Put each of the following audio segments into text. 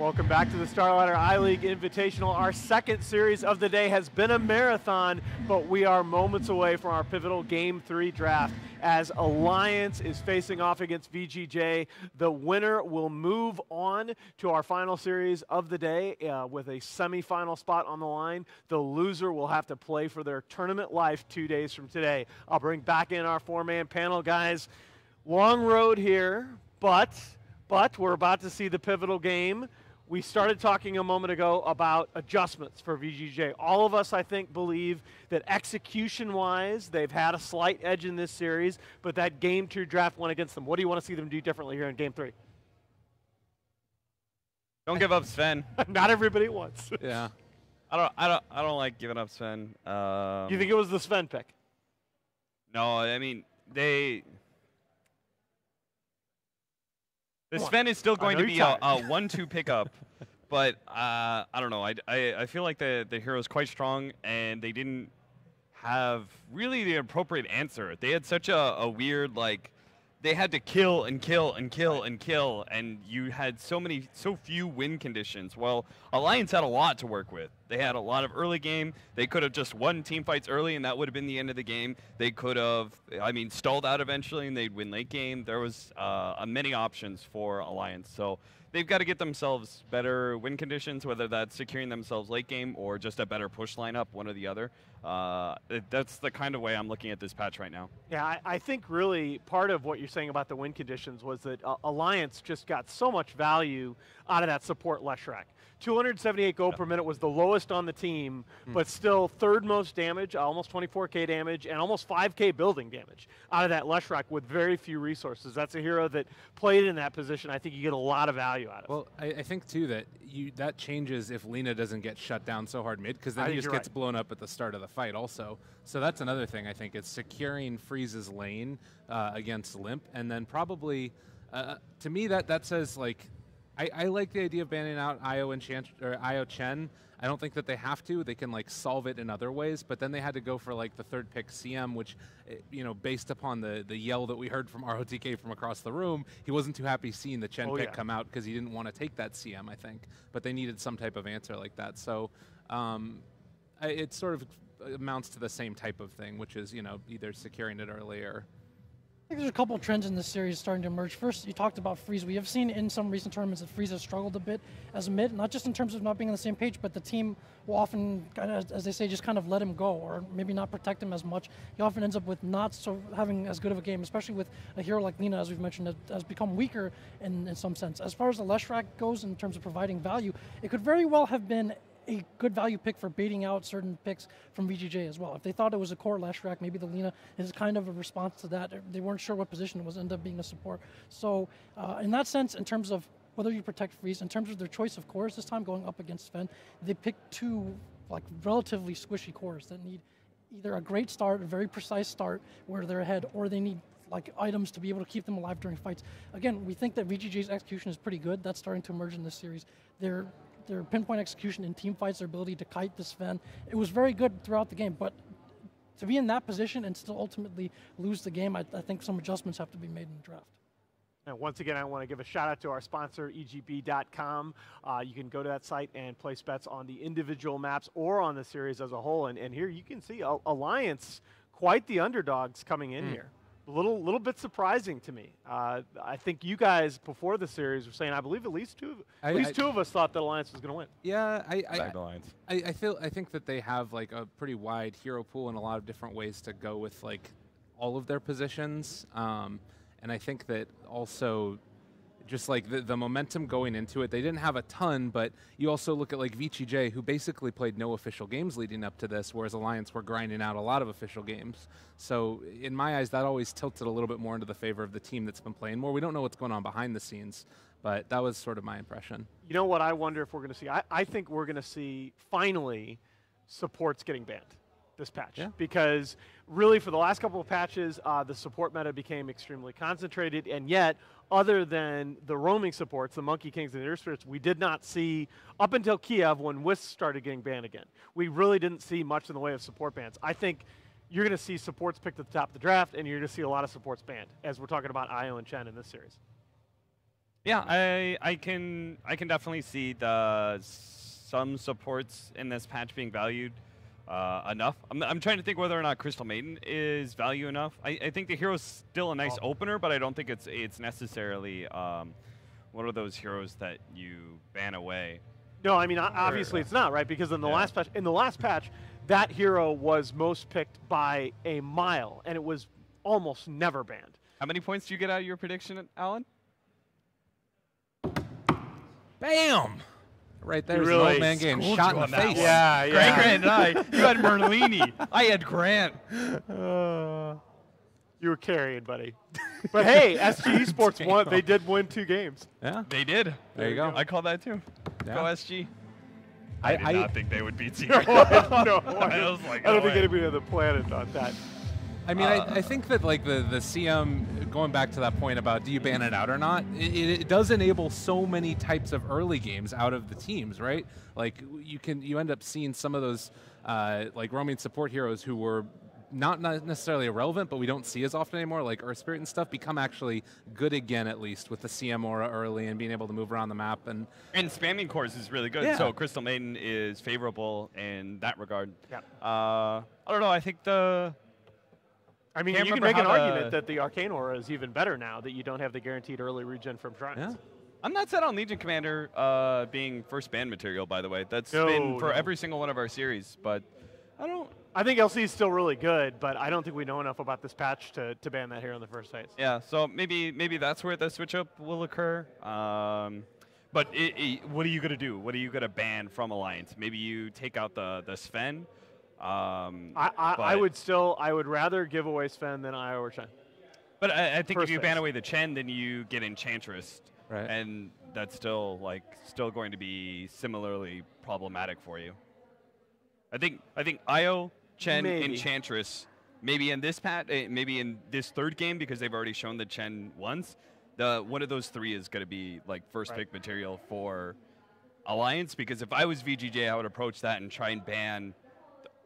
Welcome back to the Starlighter I-League Invitational. Our second series of the day has been a marathon, but we are moments away from our pivotal Game 3 draft. As Alliance is facing off against VGJ, the winner will move on to our final series of the day with a semifinal spot on the line. The loser will have to play for their tournament life 2 days from today. I'll bring back in our four-man panel, guys. Long road here, but we're about to see the pivotal game. We started talking a moment ago about adjustments for VGJ. All of us, I think, believe that execution-wise, they've had a slight edge in this series, but that Game 2 draft went against them. What do you want to see them do differently here in Game 3? Don't give up Sven. Not everybody wants. Yeah. I don't like giving up Sven. You think it was the Sven pick? No, I mean, the Sven is still going to be a 1-2 pickup, but I don't know. I feel like the hero is quite strong, and they didn't have really the appropriate answer. They had such a weird, like, they had to kill and kill and kill and kill, and you had so few win conditions. Well, Alliance had a lot to work with. They had a lot of early game. They could have just won team fights early, and that would have been the end of the game. They could have, stalled out eventually, and they'd win late game. There was many options for Alliance. So they've got to get themselves better win conditions, whether that's securing themselves late game or just a better push lineup, one or the other. That's the kind of way I'm looking at this patch right now. Yeah, I think really part of what you're saying about the win conditions was that Alliance just got so much value out of that support Leshrac. 278 gold per minute was the lowest on the team, but still third most damage, almost 24k damage, and almost 5k building damage out of that Leshrac with very few resources. That's a hero that played in that position. I think you get a lot of value out of. Well, I think too that that changes if Lina doesn't get shut down so hard mid, because then he just gets blown up at the start of the fight also. So that's another thing I think, is securing Freeze's lane against Limp, and then probably to me that says, like, I like the idea of banning out Io Chen. I don't think that they have to. They can, like, solve it in other ways, but then they had to go for, like, the third pick CM, which, based upon the yell that we heard from ROTK from across the room, he wasn't too happy seeing the Chen pick come out because he didn't want to take that CM, I think. But they needed some type of answer like that. So it sort of amounts to the same type of thing, which is, either securing it early or... I think there's a couple of trends in this series starting to emerge. First, you talked about Freeze. We have seen in some recent tournaments that Freeze has struggled a bit as a mid, not just in terms of not being on the same page, but the team will often, as they say, just kind of let him go, or maybe not protect him as much. He often ends up with not having as good of a game, especially with a hero like Lina, as we've mentioned, that has become weaker in some sense. As far as the Leshrac goes in terms of providing value, it could very well have been a good value pick for baiting out certain picks from VGJ as well. If they thought it was a core Leshrac, maybe the Lina is kind of a response to that. They weren't sure what position it was, ended up being a support. So in that sense, in terms of whether you protect Freeze, in terms of their choice of cores this time going up against Sven, they picked two, like, relatively squishy cores that need either a great start, a very precise start where they're ahead, or they need, like, items to be able to keep them alive during fights. Again, we think that VGJ's execution is pretty good. That's starting to emerge in this series. Their pinpoint execution in team fights, their ability to kite the Sven, it was very good throughout the game, but to be in that position and still ultimately lose the game, I think some adjustments have to be made in the draft. And once again, I want to give a shout out to our sponsor, EGB.com. You can go to that site and place bets on the individual maps or on the series as a whole. And here you can see Alliance, quite the underdogs coming in here. A little bit surprising to me. I think you guys before the series were saying, I believe at least two of us thought that Alliance was going to win. Yeah, I think that they have, like, a pretty wide hero pool in a lot of different ways to go with, like, all of their positions, and I think that also just, like, the momentum going into it, they didn't have a ton, but you also look at, like, VGJ, who basically played no official games leading up to this, whereas Alliance were grinding out a lot of official games. So in my eyes, that always tilted a little bit more into the favor of the team that's been playing more. We don't know what's going on behind the scenes, but that was sort of my impression. You know what I wonder if we're going to see? I think we're going to see, finally, supports getting banned this patch. Yeah. Because really for the last couple of patches, the support meta became extremely concentrated, and yet other than the roaming supports, the Monkey Kings and the Earth Spirits, we did not see, up until Kiev when Wisp started getting banned again, we really didn't see much in the way of support bans. I think you're going to see supports picked at the top of the draft, and you're going to see a lot of supports banned, as we're talking about Io and Chen in this series. Yeah, I can definitely see some supports in this patch being valued enough. I'm trying to think whether or not Crystal Maiden is value enough. I think the hero's still a nice opener, but I don't think it's necessarily one of those heroes that you ban away. No, I mean obviously it's not, right? Because in the last patch, that hero was most picked by a mile, and it was almost never banned. How many points do you get out of your prediction, Alan? Bam! Right there's really an old man getting shot in the face. Yeah, Grant and I. You had Merlini. I had Grant. You were carrying, buddy. But hey, SG Esports won. They did win 2 games. Yeah. They did. There you go. I call that too. Yeah. Go SG. I did not think they would beat Secret. No, I don't think anybody on the planet thought that. I mean, I think that like the CM, going back to that point about do you ban it out or not, it does enable so many types of early games out of the teams, right? Like you end up seeing some of those like roaming support heroes who were not necessarily irrelevant, but we don't see as often anymore, like Earth Spirit and stuff, become actually good again, at least with the CM aura early and being able to move around the map. And spamming cores is really good, so Crystal Maiden is favorable in that regard. Yeah. I don't know, I think I mean, you can make an argument that the Arcane Aura is even better now that you don't have the guaranteed early regen from Shrines. Yeah. I'm not set on Legion Commander being first ban material, by the way. That's been for every single one of our series, but I think LC is still really good, but I don't think we know enough about this patch to ban that hero in the first place. Yeah, so maybe that's where the switch up will occur. But what are you going to do? What are you going to ban from Alliance? Maybe you take out the Sven. I would rather give away Sven than Io or Chen. But I think if you ban away the Chen, then you get Enchantress. Right. And that's still going to be similarly problematic for you. I think Io, Chen, Enchantress, maybe in this maybe in this third game, because they've already shown the Chen once. One of those 3 is going to be like first pick material for Alliance, because if I was VGJ, I would approach that and try and ban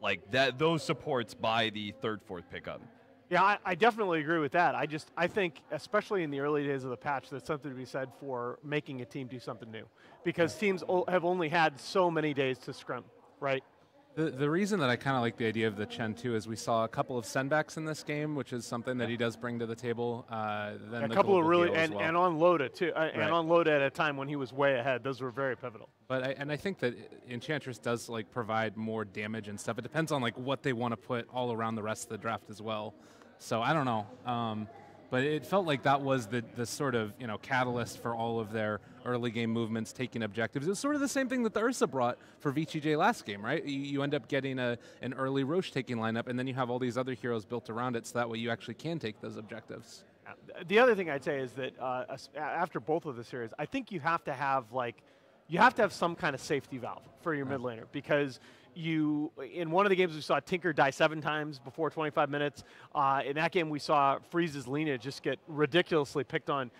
like those supports by the 3rd, 4th pickup. Yeah, I definitely agree with that. I think, especially in the early days of the patch, there's something to be said for making a team do something new, because teams have only had so many days to scrum, right? The reason that I kind of like the idea of the Chen too is we saw a couple of sendbacks in this game, which is something that he does bring to the table. Then a couple of really and on Loda too, and on Loda at a time when he was way ahead. Those were very pivotal. But I think that Enchantress does like provide more damage and stuff. It depends on like what they want to put all around the rest of the draft as well. So I don't know. But it felt like that was the sort of catalyst for all of their early game movements, taking objectives. It was sort of the same thing that the Ursa brought for VGJ last game, right? You end up getting an early Roche taking lineup, and then you have all these other heroes built around it, so that way you actually can take those objectives. The other thing I'd say is that after both of the series, I think you have to have some kind of safety valve for your mid laner, because in one of the games we saw Tinker die 7 times before 25 minutes. In that game we saw Freeze's Lina just get ridiculously picked on.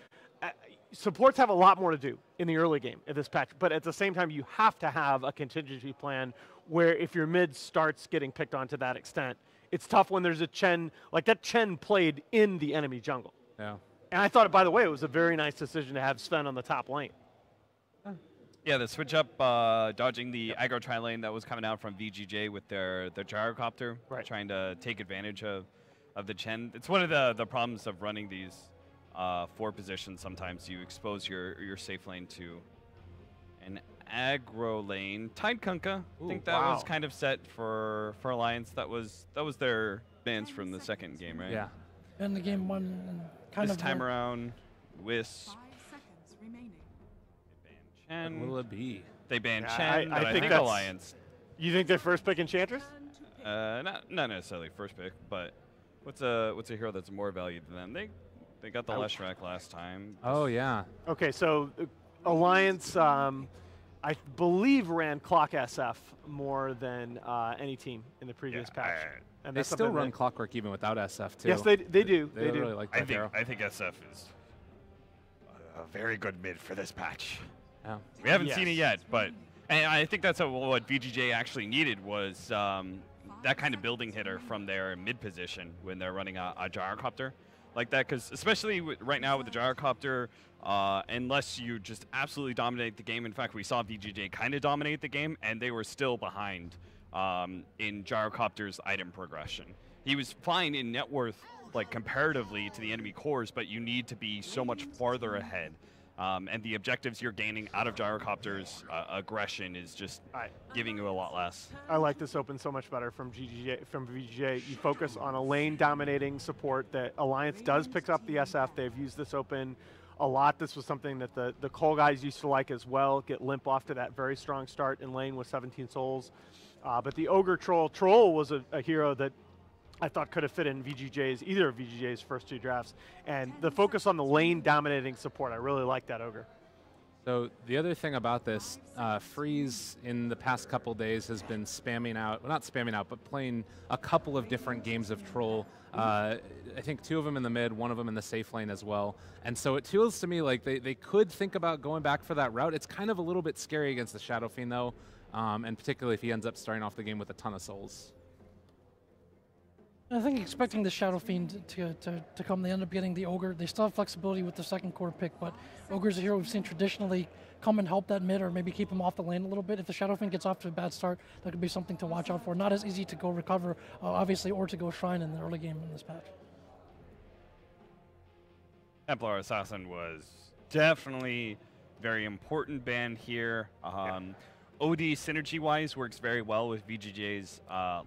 Supports have a lot more to do in the early game of this patch, but at the same time you have to have a contingency plan where if your mid starts getting picked on to that extent, it's tough when there's a Chen, like that Chen played in the enemy jungle. Yeah. And I thought, by the way, it was a very nice decision to have Sven on the top lane. Yeah, the switch up, dodging the aggro tri-lane that was coming out from VGJ with their gyrocopter, trying to take advantage of the Chen. It's one of the problems of running these 4 positions. Sometimes you expose your safe lane to an aggro lane. Tide Kunkka, I think that was kind of set for Alliance. That was their bans from the second game, right? Yeah. And the game 1 kind this time around, Wisp. 5 seconds remaining. Chen. What will it be? They banned Chen, I think Alliance. You think they're first pick Enchantress? Not necessarily first pick, but what's a hero that's more valued than them? They got the Leshrac last time. Oh yeah. Okay, so Alliance, I believe, ran Clock SF more than any team in the previous patch. And they still run Clockwork even without SF too. Yes, they do. They do. Really like that hero. I think SF is a very good mid for this patch. Yeah. We haven't seen it yet, but I think that's what VGJ actually needed was that kind of building hitter from their mid position when they're running a gyrocopter. like that, because especially right now with the gyrocopter, unless you just absolutely dominate the game. In fact, we saw VGJ kind of dominate the game, and they were still behind in gyrocopter's item progression. He was fine in net worth, like comparatively to the enemy cores, but you need to be so much farther ahead. And the objectives you're gaining out of gyrocopter's aggression is just giving you a lot less. I like this open so much better from VGJ. You focus on a lane dominating support that Alliance does pick up the SF. They've used this open a lot. This was something that the Cole guys used to like as well, get limp off to that very strong start in lane with 17 souls. But the Ogre Troll was a hero that I thought could have fit in either of VGJ's first 2 drafts. And the focus on the lane dominating support, I really like that Ogre. So the other thing about this, Freeze in the past couple days has been spamming out, well, not spamming out, but playing a couple of different games of Troll. I think 2 of them in the mid, 1 of them in the safe lane as well. And so it feels to me like they could think about going back for that route. It's kind of a little bit scary against the Shadow Fiend though, and particularly if he ends up starting off the game with a ton of souls. I think expecting the Shadow Fiend to come, they end up getting the Ogre. They still have flexibility with the second core pick, but Ogre's a hero we've seen traditionally come and help that mid or maybe keep him off the lane a little bit. If the Shadow Fiend gets off to a bad start, that could be something to watch out for. Not as easy to go recover, obviously, or to go Shrine in the early game in this patch. Templar Assassin was definitely very important ban here. OD synergy-wise works very well with VGJ's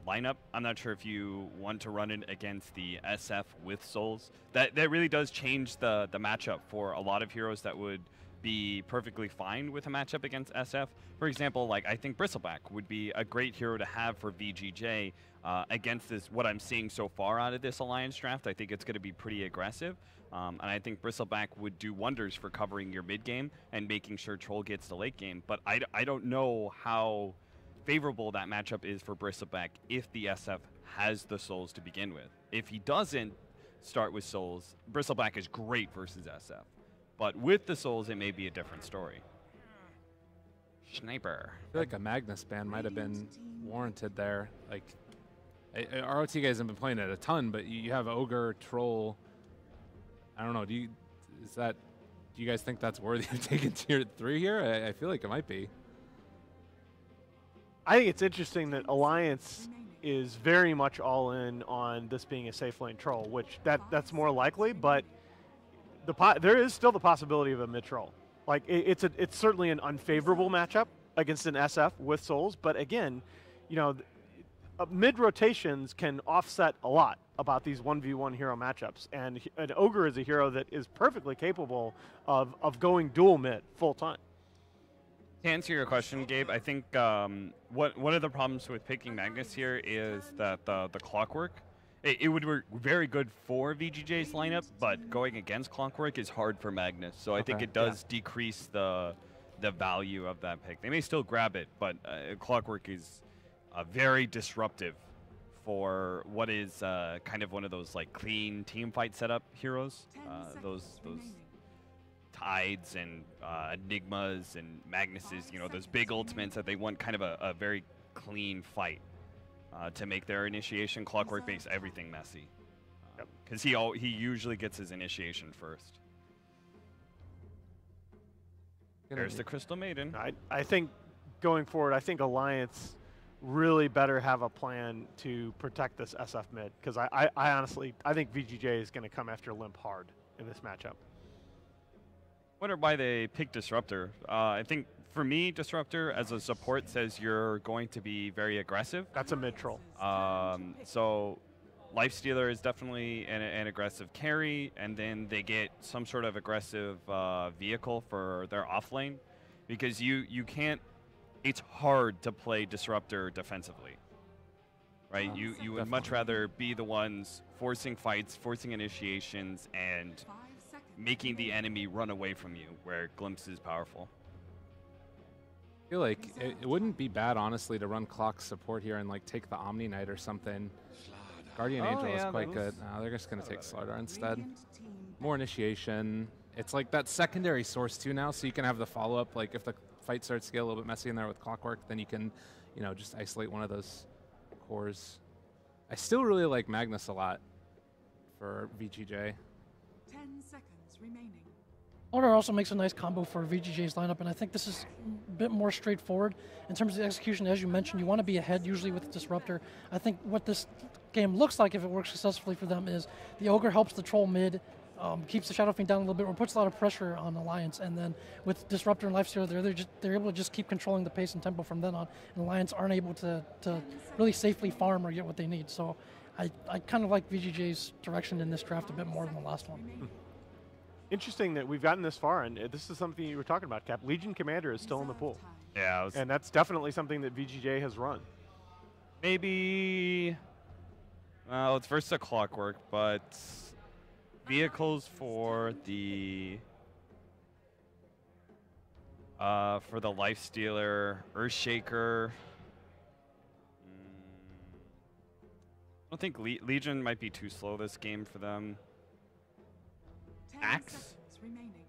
lineup. I'm not sure if you want to run it against the SF with souls. That really does change the matchup for a lot of heroes that would be perfectly fine with a matchup against SF. For example, like I think Bristleback would be a great hero to have for VGJ against this. What I'm seeing so far out of this Alliance draft, I think it's going to be pretty aggressive. And I think Bristleback would do wonders for covering your mid game and making sure Troll gets the late game. But I don't know how favorable that matchup is for Bristleback if the SF has the souls to begin with. If he doesn't start with souls, Bristleback is great versus SF. But with the souls, it may be a different story. Sniper. I feel like a Magnus ban might have been warranted there. Like, ROT guys have been playing it a ton, but you have Ogre, Troll. I don't know. Do you guys think that's worthy of taking tier 3 here? I feel like it might be. I think it's interesting that Alliance is very much all in on this being a safe lane Troll, which that's more likely, but there is still the possibility of a mid Troll. Like it's certainly an unfavorable matchup against an SF with souls, but again, you know, mid rotations can offset a lot about these 1v1 hero matchups, and an Ogre is a hero that is perfectly capable of going dual mid full time. To answer your question, Gabe, I think one of the problems with picking Magnus here is that the clockwork, it would work very good for VGJ's lineup, but going against clockwork is hard for Magnus, so I think it does decrease the value of that pick. They may still grab it, but clockwork is very disruptive for what is kind of one of those like clean team fight setup heroes. Those Tides and Enigmas and Magnuses, you know, those big ultimates that they want kind of a very clean fight to make their initiation. Clockwork makes everything messy because he usually gets his initiation first. There's the Crystal Maiden. I think going forward, I think Alliance really better have a plan to protect this SF mid, because I honestly, I think VGJ is going to come after Limp hard in this matchup. Wonder why they picked Disruptor. I think for me, Disruptor as a support says you're going to be very aggressive. That's a mid troll. So Lifestealer is definitely an aggressive carry, and then they get some sort of aggressive vehicle for their off lane, because you can't. It's hard to play Disruptor defensively, right? You would much rather be the ones forcing fights, forcing initiations, and making the enemy run away from you, where Glimpse is powerful. I feel like it wouldn't be bad, honestly, to run clock support here and like take the Omni Knight or something. Guardian Angel is quite good. No, they're just going to take Slardar instead. More initiation. It's like that secondary source too now, so you can have the follow-up. Like if the fight starts to get a little bit messy in there with Clockwork, then you can, you know, just isolate one of those cores. I still really like Magnus a lot for VGJ. Order also makes a nice combo for VGJ's lineup, and I think this is a bit more straightforward in terms of the execution. As you mentioned, you want to be ahead usually with the Disruptor. I think what this game looks like, if it works successfully for them, is the Ogre helps the Troll mid, keeps the Shadow Fiend down a little bit, or puts a lot of pressure on Alliance, and then with Disruptor and Lifestealer, they're able to just keep controlling the pace and tempo from then on, and Alliance aren't able to really safely farm or get what they need. So I kind of like VGJ's direction in this draft a bit more than the last one. Interesting that we've gotten this far, and this is something you were talking about, Cap. Legion Commander is still in the pool. Yeah. And that's definitely something that VGJ has run. Maybe, well, it's versus a Clockwork, but vehicles for the Lifestealer, Earthshaker. I don't think Legion might be too slow this game for them. Axe?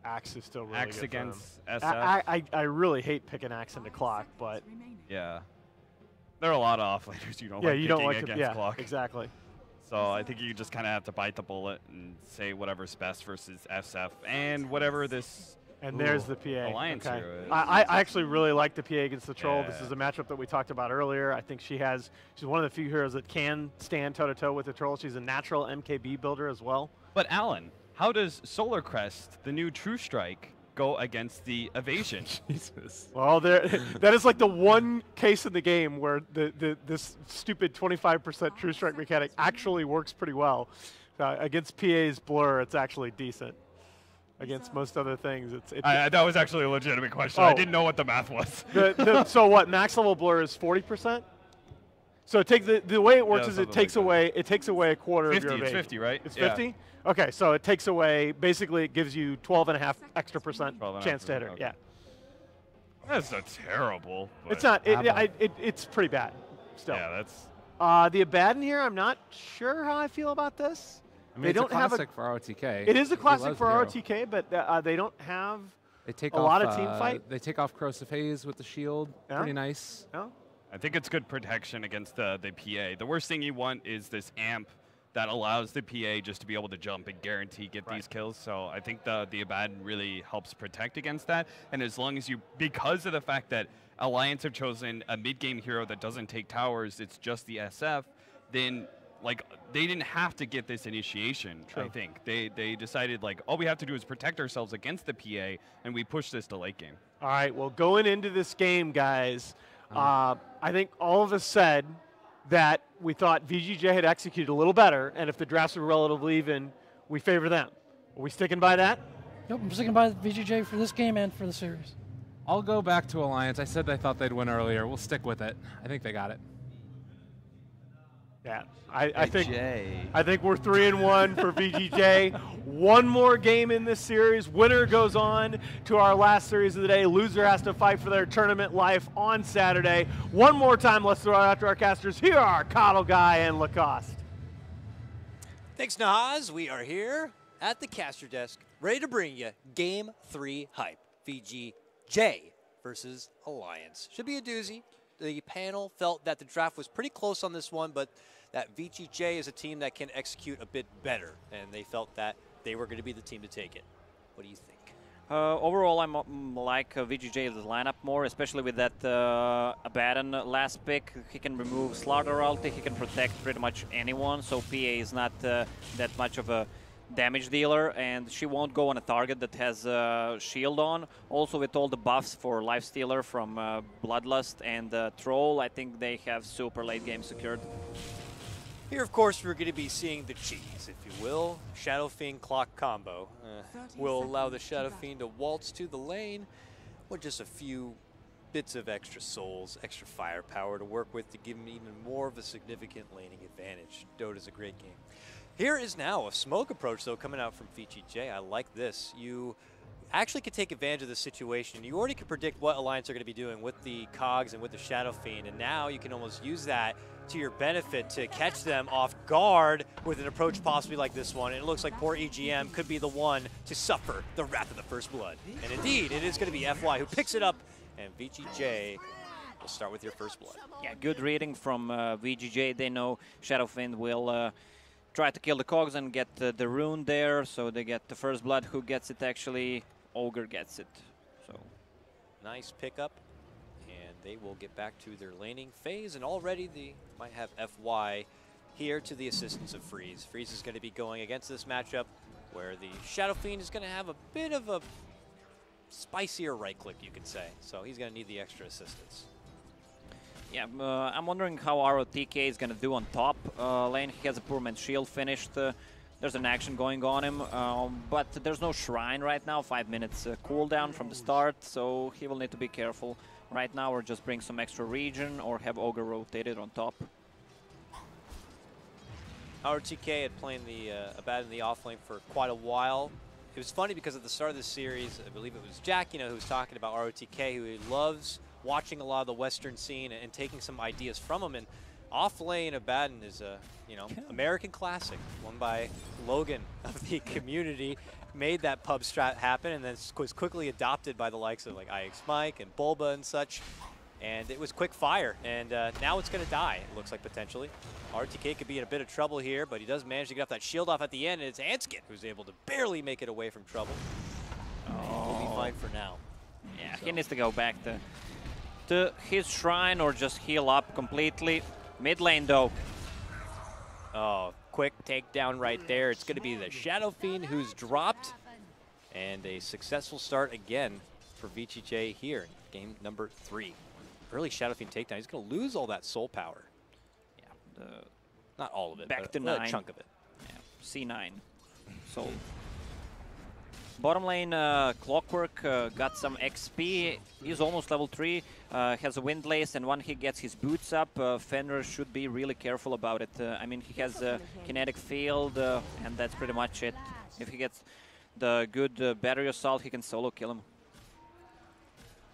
Axe is still really Axe good against for them. SF. I really hate picking Axe into Clock, but Yeah. There are a lot of offlaners you don't like you don't picking like against yeah, Clock. exactly. So I think you just kind of have to bite the bullet and say whatever's best versus SF and whatever this And there's the PA. Alliance Okay. hero is. I actually really like the PA against the Troll. Yeah. This is a matchup that we talked about earlier. I think she's one of the few heroes that can stand toe-to-toe with the Troll. She's a natural MKB builder as well. But Alan, how does Solar Crest, the new True Strike, go against the Evasion? Jesus. Well, that is like the one case in the game where this stupid 25% True Strike mechanic actually works pretty well. Against PA's Blur, it's actually decent. Against most other things, that was actually a legitimate question. Oh. I didn't know what the math was. So what? Max level Blur is 40%. So it takes the way it works is it takes away a quarter 50, of your it's evasion. 50, right? It's Yeah. 50. Okay, so it takes away. Basically, it gives you 12.5 extra percent 12.5%, chance to hit her. okay. Yeah, That's not terrible. But it's not. It's pretty bad. Still. Yeah, that's. The Abaddon here, I'm not sure how I feel about this. I mean, they it's don't a have classic for ROTK. It is a He classic loves for the hero. ROTK, but they don't have They take a off, lot of team fight. They take off Corrosive Haze with the shield. Yeah. Pretty nice. No? I think it's good protection against the PA. The worst thing you want is this amp that allows the PA just to be able to jump and guarantee get these kills. So I think the Abaddon really helps protect against that. And as long as because of the fact that Alliance have chosen a mid-game hero that doesn't take towers, it's just the SF, then they didn't have to get this initiation. True. I think they decided all we have to do is protect ourselves against the PA, and we push this to late game. All right, well, going into this game, guys, I think all of us said that we thought VGJ had executed a little better, and if the drafts were relatively even, we favor them. Are we sticking by that? Yep, I'm sticking by VGJ for this game and for the series. I'll go back to Alliance. I said I thought they'd win earlier. We'll stick with it. I think they got it. Yeah, I think we're 3-1 for VGJ. One more game in this series. Winner goes on to our last series of the day. Loser has to fight for their tournament life on Saturday. One more time, let's throw it out to our casters. Here are Coddle Guy and Lacoste. Thanks, Nahaz. We are here at the caster desk, ready to bring you Game 3 hype. VGJ versus Alliance. Should be a doozy. The panel felt that the draft was pretty close on this one, but that VGJ is a team that can execute a bit better, and they felt that they were going to be the team to take it. What do you think? Overall, I'm like VGJ's lineup more, especially with that Abaddon last pick. He can remove Slaughter ulti, he can protect pretty much anyone, so PA is not that much of a damage dealer, and she won't go on a target that has shield on. Also, with all the buffs for Lifestealer from Bloodlust and Troll, I think they have super late game secured. Here, of course, we're going to be seeing the cheese, if you will. Shadow Fiend Clock combo will allow the Shadow Fiend to waltz to the lane with just a few bits of extra souls, extra firepower to work with to give him even more of a significant laning advantage. Dota's a great game. Here is now a smoke approach, though, coming out from VGJ. I like this. You actually can take advantage of the situation. You already can predict what Alliance are going to be doing with the Cogs and with the Shadow Fiend, and now you can almost use that to your benefit to catch them off guard with an approach possibly like this one. And it looks like poor EGM could be the one to suffer the wrath of the First Blood. And indeed, it is going to be FY who picks it up, and VGJ will start with your First Blood. Yeah, good reading from VGJ. They know Shadow Fiend will try to kill the cogs and get the rune there, so they get the first blood. Who gets it actually? Ogre gets it. So nice pickup, and they will get back to their laning phase, and already they might have FY here to the assistance of Freeze. Freeze is going to be going against this matchup where the Shadow Fiend is going to have a bit of a spicier right click, you could say. So he's going to need the extra assistance. Yeah, I'm wondering how ROTK is going to do on top lane. He has a poor man's shield finished. There's an action going on him, but there's no shrine right now. 5 minutes cooldown from the start, so he will need to be careful right now, or just bring some extra region, or have Ogre rotated on top. ROTK had played Abaddon in the offlane for quite a while. It was funny because at the start of the series, I believe it was Jack, who was talking about ROTK, who he loves watching a lot of the Western scene and taking some ideas from him. And off-lane Abaddon is a American classic, won by Logan of the community, made that pub strat happen, and then was quickly adopted by the likes of like IX Mike and Bulba and such. And it was quick fire, and now it's going to die, it looks like, potentially. RTK could be in a bit of trouble here, but he does manage to get off that shield off at the end, and it's Anskin who's able to barely make it away from trouble. Oh. He'll be fine for now. Yeah, so he needs to go back to his shrine or just heal up completely. Mid lane, though. Oh, quick takedown right there. It's going to be the Shadow Fiend who's dropped, and a successful start again for VGJ here in game number 3. Early Shadow Fiend takedown. He's going to lose all that soul power. Yeah, not all of it, back but to 9. A chunk of it. Yeah, C9. Soul. Bottom lane, Clockwork got some XP. He's almost level 3. Has a Wind Lace, and when he gets his boots up, Fenrir should be really careful about it. I mean, he has a kinetic field, and that's pretty much it. If he gets the good battery assault, he can solo kill him.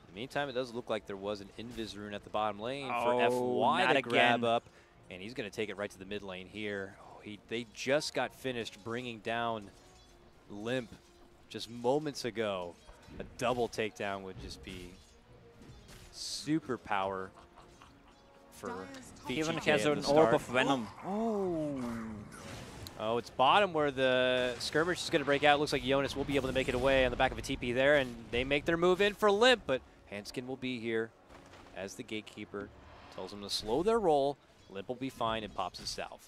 In the meantime, it does look like there was an Invis rune at the bottom lane for FY to grab up, and he's going to take it right to the mid lane here. Oh, they just got finished bringing down Limp just moments ago. A double takedown would just be super power for VGJ. He even has an orb of venom. Oh, it's bottom where the skirmish is going to break out. Looks like Jonas will be able to make it away on the back of a TP there, and they make their move in for Limp, but Hanskin will be here as the gatekeeper. Tells them to slow their roll. Limp will be fine and pops his salve.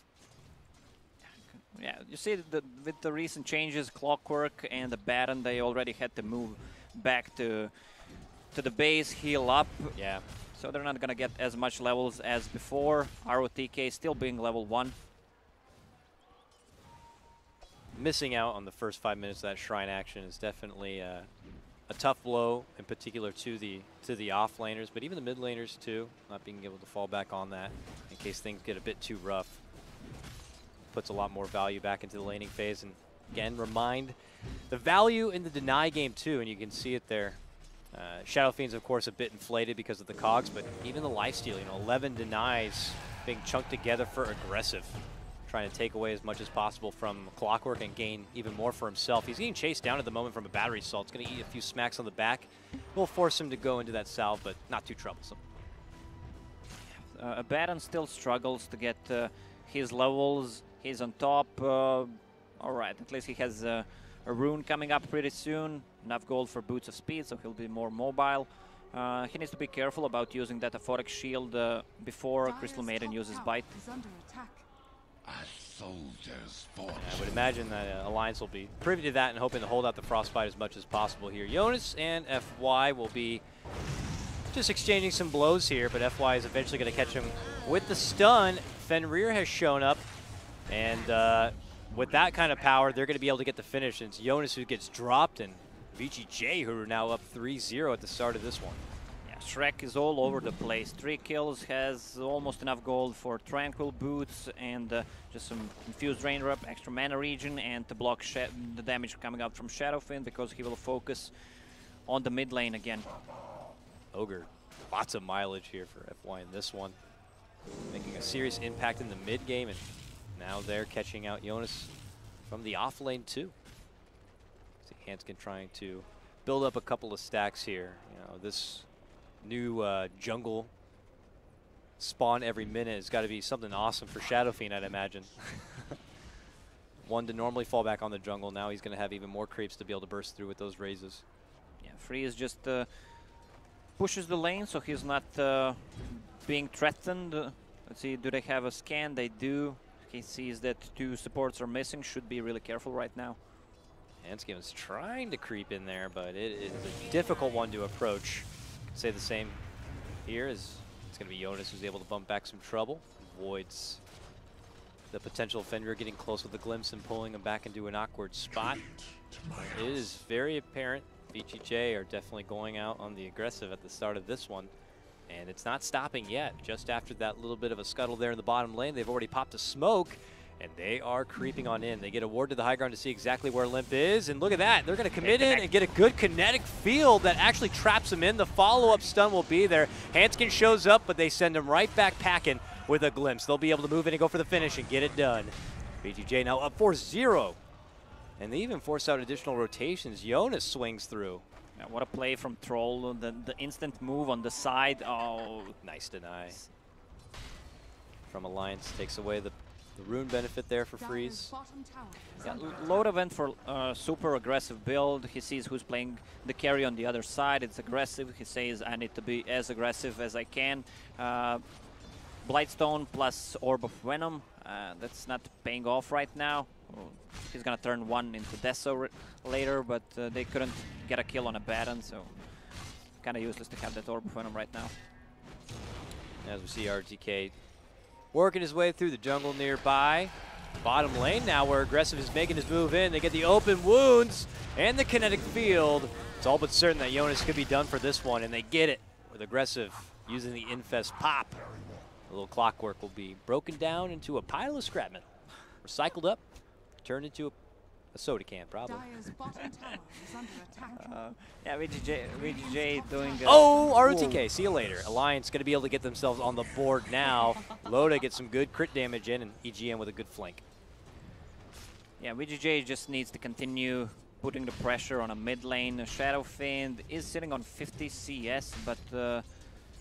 Yeah, you see with the recent changes, Clockwork and the Baron, they already had to move back to the base, heal up. Yeah. So they're not going to get as much levels as before. ROTK still being level 1. Missing out on the first 5 minutes of that shrine action is definitely a tough blow, in particular to the off laners, but even the mid laners too, not being able to fall back on that in case things get a bit too rough. Puts a lot more value back into the laning phase, and again, remind the value in the deny game too, and you can see it there. Shadow Fiend's, of course, a bit inflated because of the cogs, but even the lifesteal, 11 denies being chunked together for aggressive, trying to take away as much as possible from Clockwork and gain even more for himself. He's getting chased down at the moment from a battery assault. It's going to eat a few smacks on the back. Will force him to go into that salve, but not too troublesome. Abaddon still struggles to get his levels. He's on top. All right, at least he has a rune coming up pretty soon. Enough gold for Boots of Speed, so he'll be more mobile. He needs to be careful about using that Aphotic Shield before Crystal Maiden uses Bite. I would imagine that Alliance will be privy to that and hoping to hold out the Frostbite as much as possible here. Jonas and FY will be just exchanging some blows here, but FY is eventually going to catch him with the stun. Fenrir has shown up, and with that kind of power, they're going to be able to get the finish. And it's Jonas who gets dropped, and VGJ who are now up 3-0 at the start of this one. Yeah, Shrek is all over the place. 3 kills, has almost enough gold for Tranquil Boots and just some Infused Rain Rep, extra mana regen, and to block the damage coming out from Shadow Fiend because he will focus on the mid lane again. Ogre, lots of mileage here for FY in this one. Making a serious impact in the mid game, and now they're catching out Jonas from the off lane too. See Hanskin trying to build up a couple of stacks here. This new jungle spawn every minute has got to be something awesome for Shadow Fiend, I'd imagine. one to normally fall back on the jungle. Now he's going to have even more creeps to be able to burst through with those raises. Yeah, Freeze just pushes the lane, so he's not being threatened. Let's see, do they have a scan? They do. He sees that 2 supports are missing. Should be really careful right now. Hanskin is trying to creep in there, but it is a difficult one to approach. Say the same here as it's going to be Jonas who's able to bump back some trouble. Avoids the potential Fenrir getting close with the glimpse and pulling him back into an awkward spot. It is very apparent VGJ are definitely going out on the aggressive at the start of this one. And it's not stopping yet. Just after that little bit of a scuttle there in the bottom lane, they've already popped a smoke, and they are creeping on in. They get a ward to the high ground to see exactly where Limp is, and look at that. They're going to commit in and get a good kinetic field that actually traps him in. The follow-up stun will be there. Hanskin shows up, but they send him right back packing with a glimpse. They'll be able to move in and go for the finish and get it done. VGJ now up 4-0, and they even force out additional rotations. Jonas swings through. Yeah, what a play from Troll. The instant move on the side. Oh, nice deny. From Alliance takes away the rune benefit there for Freeze. Yeah, Loda went for super aggressive build. He sees who's playing the carry on the other side. It's aggressive. He says, I need to be as aggressive as I can. Blightstone plus Orb of Venom. That's not paying off right now. He's going to turn 1 into Deso later, but they couldn't get a kill on a Baron, so kind of useless to have that Orb of Venom right now. As we see RTK working his way through the jungle nearby. Bottom lane now where Aggressive is making his move in. They get the open wounds and the kinetic field. It's all but certain that Jonas could be done for this one, and they get it with Aggressive using the Infest pop. A little clockwork will be broken down into a pile of scrapment, recycled up, turned into a soda can, probably. Yeah, VGJ doing... oh, ROTK, see you later. Alliance going to be able to get themselves on the board now. Loda gets some good crit damage in, and EGM with a good flank. Yeah, VGJ just needs to continue putting the pressure on a mid lane. Shadow Fiend is sitting on 50 CS, but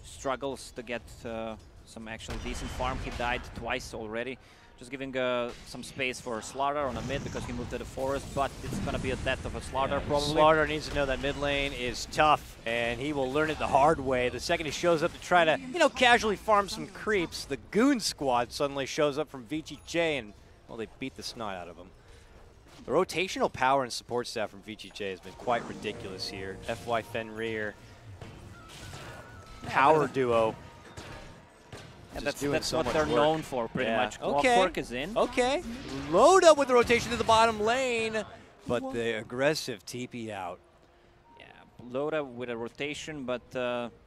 struggles to get some actually decent farm. He died twice already. Just giving some space for Slaughter on the mid because he moved to the forest, but it's going to be a death of a Slaughter probably. Slaughter needs to know that mid lane is tough, and he will learn it the hard way. The second he shows up to try to, casually farm some creeps, the Goon Squad suddenly shows up from VGJ, and, well, they beat the snot out of him. The rotational power and support staff from VGJ has been quite ridiculous here. FY Fenrir, power duo. And that's what they're known for, pretty much. Clockwork is in. Okay. Load up with the rotation to the bottom lane, but the aggressive TP out. Yeah, load up with a rotation, but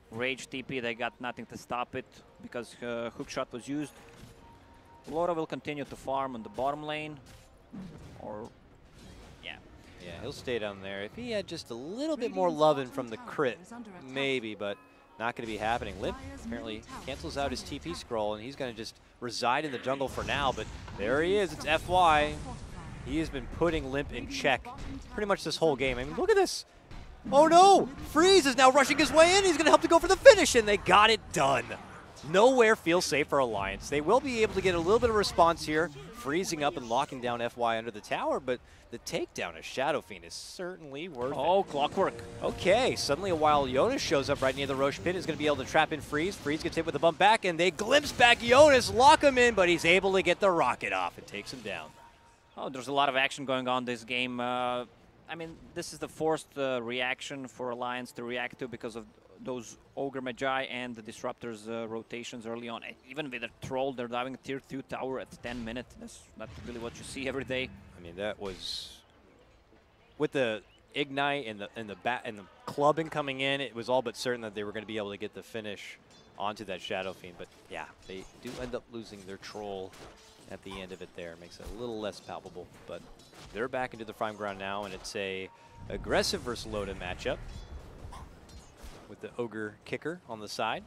Rage TP, they got nothing to stop it because hookshot was used. Loda will continue to farm on the bottom lane, or yeah, he'll stay down there. If he had just a little bit more loving from the crit, maybe, but not going to be happening. Limp apparently cancels out his TP scroll, and he's going to just reside in the jungle for now, but there he is. It's FY. He has been putting Limp in check pretty much this whole game. I mean, look at this. Oh, no. Freeze is now rushing his way in. He's going to help to go for the finish, and they got it done. Nowhere feels safe for Alliance. They will be able to get a little bit of response here, freezing up and locking down FY under the tower, but the takedown of Shadow Fiend is certainly worth it. Oh, Clockwork. Okay, suddenly a while Jonas shows up right near the Roche pit, is going to be able to trap in Freeze. Freeze gets hit with a bump back, and they glimpse back Jonas, lock him in, but he's able to get the rocket off and takes him down. Oh, there's a lot of action going on this game. I mean, this is the forced reaction for Alliance to react to because of those Ogre Magi and the Disruptors rotations early on. Even with a Troll, they're diving a tier 2 tower at 10 minutes. That's not really what you see every day. I mean, that was with the Ignite and the clubbing coming in, it was all but certain that they were going to be able to get the finish onto that Shadow Fiend. But yeah, they do end up losing their Troll at the end of it there. Makes it a little less palpable. But they're back into the prime ground now, and it's a aggressive versus Loda matchup with the Ogre Kicker on the side.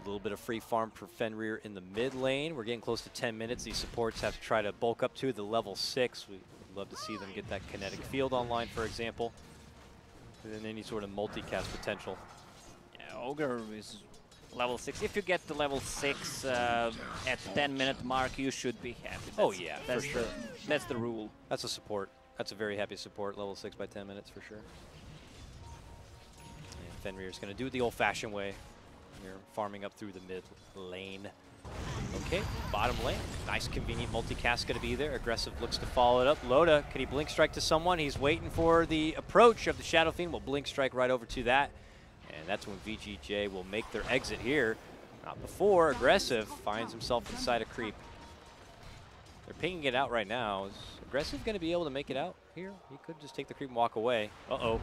A little bit of free farm for Fenrir in the mid lane. We're getting close to 10 minutes. These supports have to try to bulk up to the level 6. We'd love to see them get that kinetic field online, for example. And then any sort of multicast potential. Yeah, Ogre is level 6. If you get to level 6 at 10-minute mark, you should be happy. Oh yeah, that's for sure. That's the rule. That's a support. That's a very happy support, level 6 by 10 minutes for sure. And Fenrir's going to do it the old-fashioned way. You're farming up through the mid lane. Okay, bottom lane. Nice, convenient multicast going to be there. Aggressive looks to follow it up. Loda, can he blink strike to someone? He's waiting for the approach of the Shadow Fiend. Will blink strike right over to that. And that's when VGJ will make their exit here. Not before. Aggressive finds himself inside a creep. They're pinging it out right now. Is Aggressive going to be able to make it out here? He could just take the creep and walk away. Uh-oh.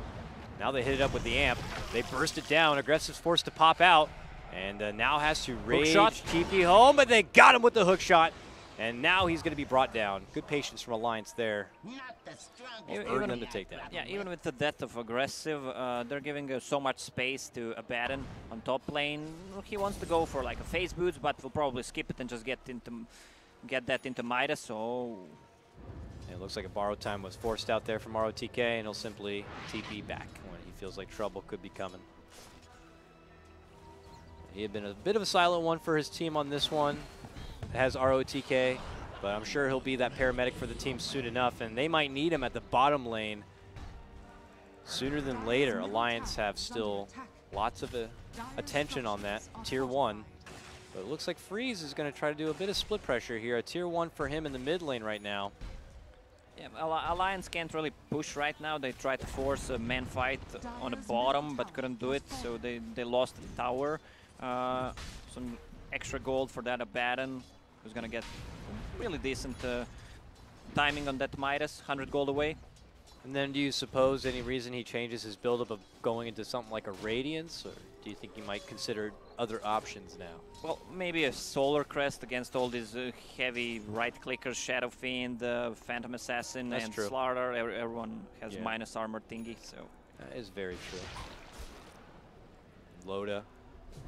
Now they hit it up with the amp. They burst it down. Aggressive's forced to pop out. And now has to rage TP home, but they got him with the hook shot. And now he's going to be brought down. Good patience from Alliance there. Even them to take that. Yeah, even with the death of Aggressive, they're giving so much space to Abaddon on top lane. He wants to go for like a phase boots, but will probably skip it and just get that into Midas. So it looks like a borrow time was forced out there from ROTK, and he'll simply TP back when he feels like trouble could be coming. He had been a bit of a silent one for his team on this one. It has ROTK, but I'm sure he'll be that paramedic for the team soon enough, and they might need him at the bottom lane sooner than later. Alliance have still lots of attention on that, tier 1. But it looks like Freeze is going to try to do a bit of split pressure here. A tier 1 for him in the mid lane right now. Yeah, Alliance can't really push right now. They tried to force a man fight on the bottom, but couldn't do it, so they lost the tower. Some extra gold for that Abaddon, who's going to get really decent timing on that Midas, 100 gold away. And then do you suppose any reason he changes his buildup of going into something like a Radiance, or do you think he might consider other options now? Well, maybe a Solar Crest against all these heavy right-clickers, Shadow Fiend, Phantom Assassin, and Slaughter. Everyone has minus armor thingy, so. That is very true. Loda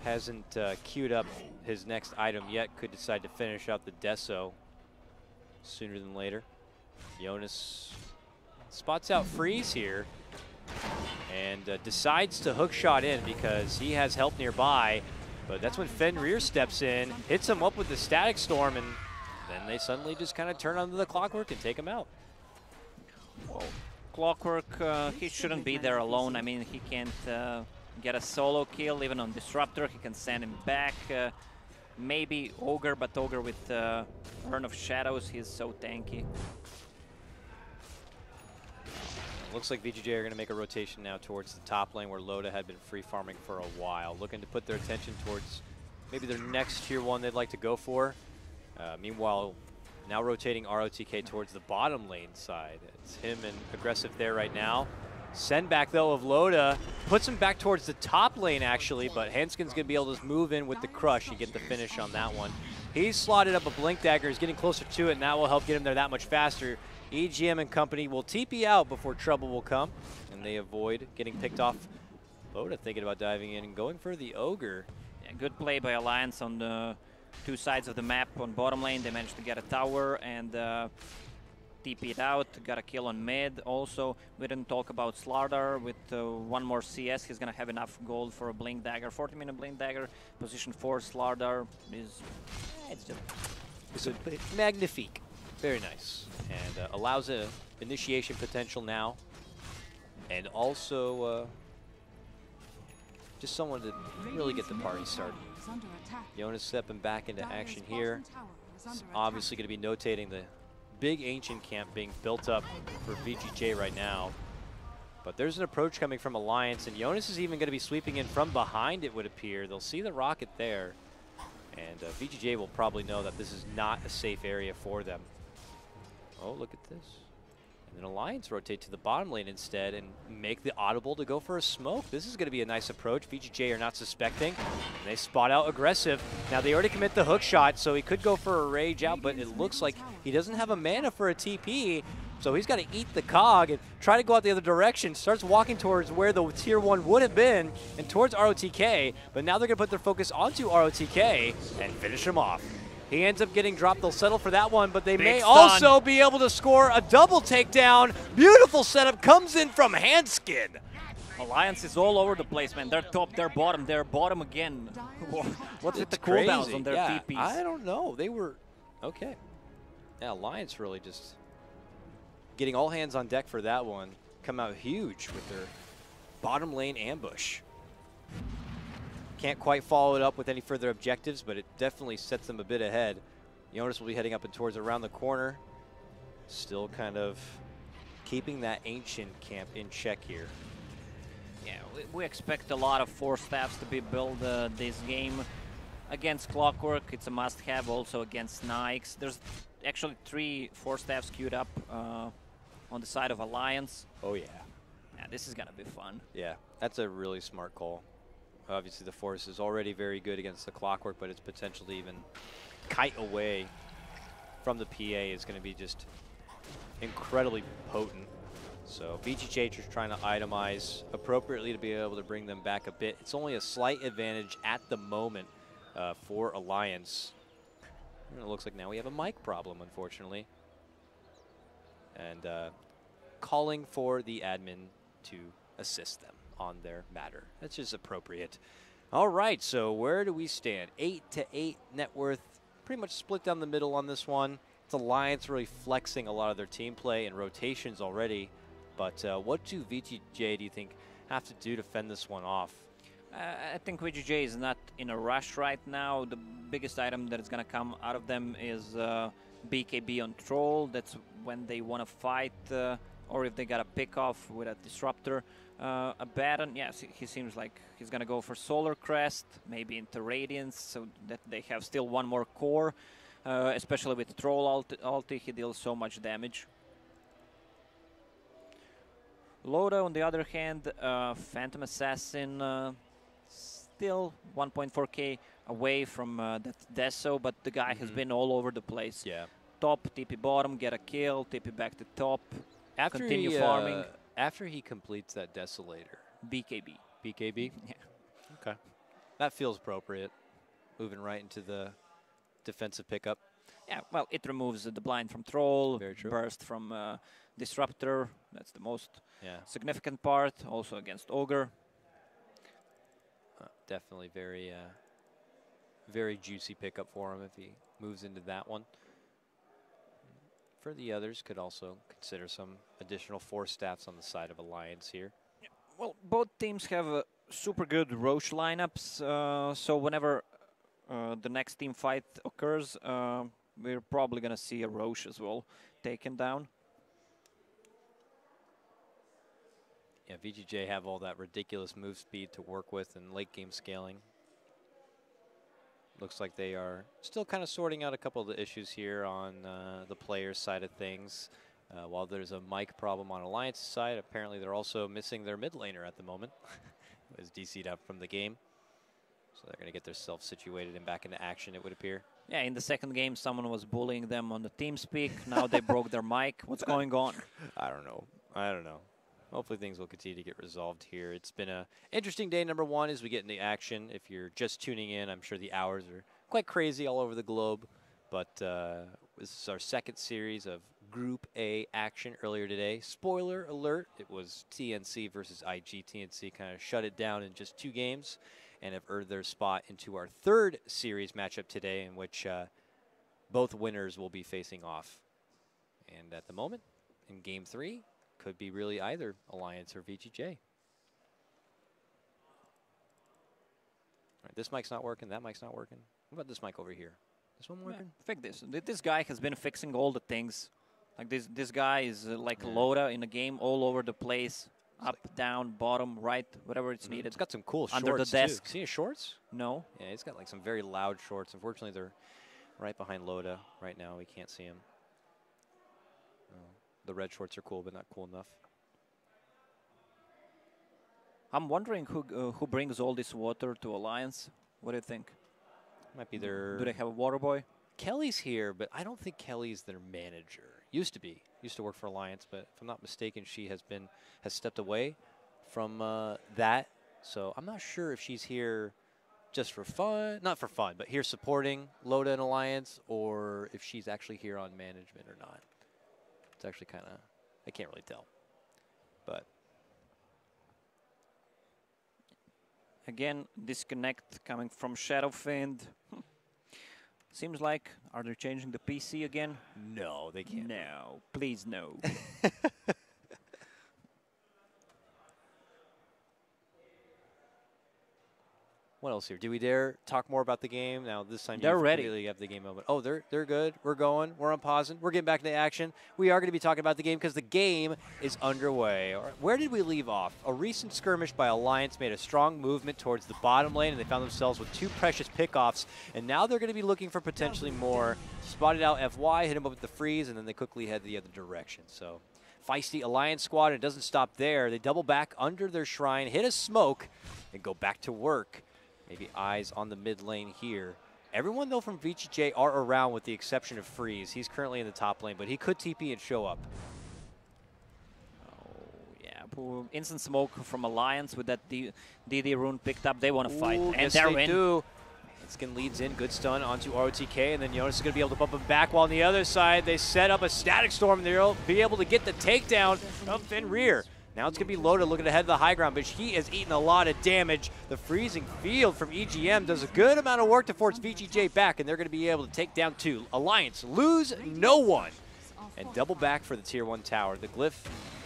hasn't queued up his next item yet, could decide to finish out the Deso sooner than later. Jonas spots out Freeze here and decides to hook shot in because he has help nearby, but that's when Fenrir steps in, hits him up with the Static Storm, and then they suddenly just kind of turn onto the Clockwork and take him out. Well, Clockwork, he shouldn't be there alone. I mean, he can't get a solo kill, even on Disruptor. He can send him back. Maybe Ogre, but Ogre with Urn of Shadows, he's so tanky. Looks like VGJ are going to make a rotation now towards the top lane where Loda had been free farming for a while. Looking to put their attention towards maybe their next tier 1 they'd like to go for. Meanwhile, now rotating ROTK towards the bottom lane side. It's him and Aggressive there right now. Send back, though, of Loda puts him back towards the top lane, actually, but Hanskin's going to be able to move in with the Crush and get the finish on that one. He's slotted up a Blink Dagger. He's getting closer to it, and that will help get him there that much faster. EGM and company will TP out before trouble will come, and they avoid getting picked off. Loda thinking about diving in and going for the Ogre. Yeah, good play by Alliance on the two sides of the map. On bottom lane, they managed to get a tower and TP it out, got a kill on mid. Also, we didn't talk about Slaughter with one more CS. He's going to have enough gold for a Blink Dagger. 40-minute Blink Dagger, position 4 Slaughter is, it's magnifique. Very nice. And allows a initiation potential now. And also just someone to really get the party started. Jonas stepping back into action here. It's obviously going to be notating the big ancient camp being built up for VGJ right now. But there's an approach coming from Alliance, and Jonas is even going to be sweeping in from behind, it would appear. They'll see the rocket there. And VGJ will probably know that this is not a safe area for them. Oh, look at this. And then Alliance rotate to the bottom lane instead and make the audible to go for a smoke. This is going to be a nice approach. VGJ are not suspecting. And they spot out Aggressive. Now they already commit the hook shot, so he could go for a rage out, but it looks like he doesn't have a mana for a TP. So he's got to eat the cog and try to go out the other direction. Starts walking towards where the tier 1 would have been and towards ROTK. But now they're going to put their focus onto ROTK and finish him off. He ends up getting dropped. They'll settle for that one, but they may also be able to score a double takedown. Beautiful setup comes in from Hanskin. Alliance is all over the place, man. They're top, they're bottom again. What's with the cooldowns on their TPs? I don't know. They were okay. Yeah, Alliance really just getting all hands on deck for that one. Come out huge with their bottom lane ambush. Can't quite follow it up with any further objectives, but it definitely sets them a bit ahead. Jonas will be heading up and towards around the corner. Still kind of keeping that ancient camp in check here. Yeah, we expect a lot of force staffs to be built this game. Against Clockwork, it's a must-have. Also against Nikes. There's actually 3 force staffs queued up on the side of Alliance. Oh, yeah. Yeah, this is going to be fun. Yeah, that's a really smart call. Obviously, the force is already very good against the Clockwork, but its potential to even kite away from the PA is going to be just incredibly potent. So VGJ just trying to itemize appropriately to be able to bring them back a bit. It's only a slight advantage at the moment for Alliance. And it looks like now we have a mic problem, unfortunately. And calling for the admin to assist them on their matter. That's just appropriate. All right, so where do we stand? 8-8 net worth, pretty much split down the middle on this one. It's Alliance really flexing a lot of their team play and rotations already. But what do VGJ, do you think, have to do to fend this one off? I think VGJ is not in a rush right now. The biggest item that is going to come out of them is BKB on Troll. That's when they want to fight, or if they got a pick off with a Disruptor. Abaddon, yes, he seems like he's going to go for Solar Crest, maybe into Radiance, so that they have still one more core. Especially with Troll ulti, he deals so much damage. Loda, on the other hand, Phantom Assassin, still 1.4k away from that Deso, but the guy has been all over the place. Yeah. Top, TP bottom, get a kill, TP back to top, continue farming. After he completes that Desolator. BKB. BKB? Yeah. Okay. That feels appropriate. Moving right into the defensive pickup. Yeah, well, it removes the blind from Troll, Very true. burst from Disruptor. That's the most significant part. Also against Ogre. Definitely very, very juicy pickup for him if he moves into that one. For the others, could also consider some additional force staffs on the side of Alliance here. Well, both teams have super good Roche lineups, so whenever the next team fight occurs, we're probably going to see a Roche as well taken down. Yeah, VGJ have all that ridiculous move speed to work with and late game scaling. Looks like they are still kind of sorting out a couple of the issues here on the players' side of things. While there's a mic problem on Alliance's side, apparently they're also missing their mid laner at the moment. It was DC'd out from the game. So they're going to get themselves situated and back into action, it would appear. Yeah, in the second game, someone was bullying them on the TeamSpeak. Now they broke their mic. What's going on? I don't know. Hopefully things will continue to get resolved here. It's been an interesting day, number one, as we get into action. If you're just tuning in, I'm sure the hours are quite crazy all over the globe. But this is our second series of Group A action earlier today. Spoiler alert, it was TNC versus IG. TNC kind of shut it down in just 2 games and have earned their spot into our third series matchup today, in which both winners will be facing off. And at the moment, in Game 3, could be really either Alliance or VGJ. All right, this mic's not working, that mic's not working. What about this mic over here? This one working? Yeah, fix this. This guy has been fixing all the things. Like this guy is like Loda in a game, all over the place. Up, down, bottom, right, whatever it's needed. It's got some cool under shorts the desk. too. See his shorts? No. Yeah, he's got like some very loud shorts. Unfortunately, they're right behind Loda right now. We can't see him. The red shorts are cool, but not cool enough. I'm wondering who brings all this water to Alliance. What do you think? Might be their... Do they have a water boy? Kelly's here, but I don't think Kelly's their manager. Used to be. Used to work for Alliance, but if I'm not mistaken, she has stepped away from that. So I'm not sure if she's here just for fun. Not for fun, but here supporting Loda and Alliance, or if she's actually here on management or not. It's actually kind of, I can't really tell. But Again, disconnect coming from Shadowfiend. Seems like, are they changing the PC again? No, they can't. No, please no. What else here? Do we dare talk more about the game? Now, this time they're ready. You have the game moment. Oh, they're good. We're going. We're unpausing. We're getting back into action. We are going to be talking about the game because the game is underway. All right, where did we leave off? A recent skirmish by Alliance made a strong movement towards the bottom lane, and they found themselves with 2 precious pickoffs. And now they're going to be looking for potentially more. Spotted out FY, hit him up with the freeze, and then they quickly head the other direction. So, feisty Alliance squad, and it doesn't stop there. They double back under their shrine, hit a smoke, and go back to work. Maybe eyes on the mid lane here. Everyone, though, from VGJ are around with the exception of Freeze. He's currently in the top lane, but he could TP and show up. Oh, yeah. Instant smoke from Alliance with that DD rune picked up. They want to fight. Ooh, and yes, they're they in. do. Skin leads in. Good stun onto ROTK, and then Jonas is going to be able to bump him back, while on the other side, they set up a static storm, and they'll be able to get the takedown of Fenrir. Now it's going to be Loda looking ahead of the high ground, but he has eaten a lot of damage. The freezing field from EGM does a good amount of work to force VGJ back, and they're going to be able to take down 2. Alliance lose no one. And double back for the Tier 1 tower. The glyph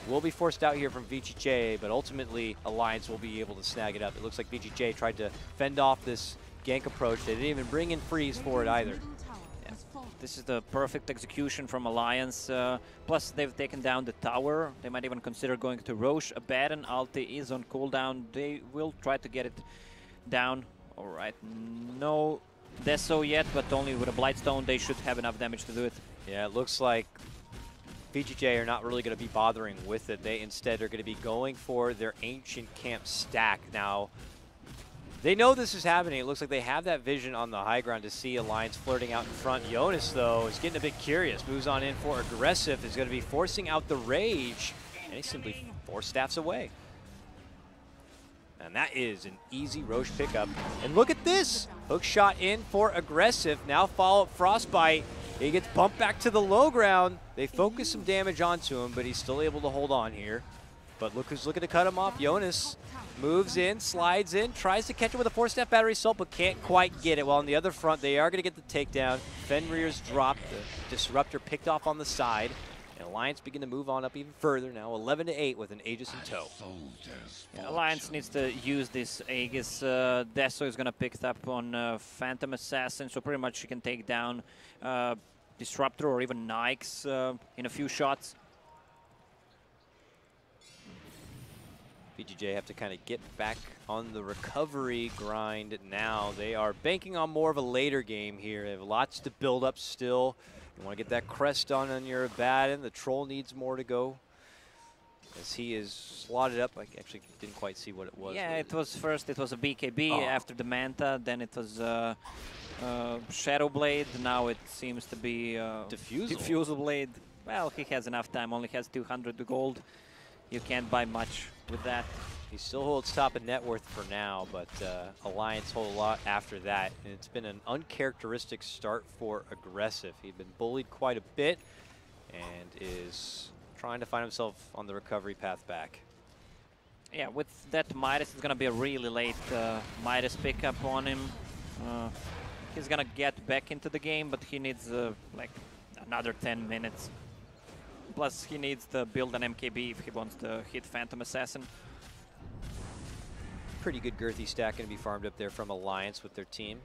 will be forced out here from VGJ, but ultimately Alliance will be able to snag it up. It looks like VGJ tried to fend off this gank approach. They didn't even bring in freeze for it either. This is the perfect execution from Alliance. Plus, they've taken down the tower. They might even consider going to Roche. Abaddon ulti is on cooldown. They will try to get it down. All right, no Deso yet, but only with a Blightstone, they should have enough damage to do it. Yeah, it looks like VGJ are not really going to be bothering with it. They instead are going to be going for their Ancient Camp stack. Now, they know this is happening. It looks like they have that vision on the high ground to see Alliance flirting out in front. Jonas, though, is getting a bit curious. Moves on in for aggressive. Is going to be forcing out the rage. And he simply 4 staffs away. And that is an easy Roche pickup. And look at this. Hook shot in for aggressive. Now follow up Frostbite. He gets bumped back to the low ground. They focus some damage onto him, but he's still able to hold on here. But look who's looking to cut him off. Jonas moves in, slides in, tries to catch him with a 4-staff battery assault, but can't quite get it. While on the other front, they are going to get the takedown. Fenrir's dropped, the Disruptor picked off on the side. And Alliance begin to move on up even further now, 11-8 with an Aegis in tow. Yeah, Alliance needs to use this Aegis. Deso is going to pick it up on Phantom Assassin, so pretty much she can take down Disruptor or even Nikes in a few shots. VGJ have to kind of get back on the recovery grind now. They are banking on more of a later game here. They have lots to build up still. You want to get that crest on your Abaddon. The Troll needs more to go as he is slotted up. I actually didn't quite see what it was. Yeah, it was first it was a BKB, after the Manta, then it was Shadow Blade. Now it seems to be Diffusal Blade. Well, he has enough time, only has 200 gold. You can't buy much with that. He still holds top of net worth for now, but Alliance hold a lot after that. And it's been an uncharacteristic start for aggressive. He'd been bullied quite a bit and is trying to find himself on the recovery path back. Yeah, with that Midas, it's going to be a really late Midas pickup on him. He's going to get back into the game, but he needs like another 10 minutes. Plus, he needs to build an MKB if he wants to hit Phantom Assassin. Pretty good girthy stack going to be farmed up there from Alliance with their team.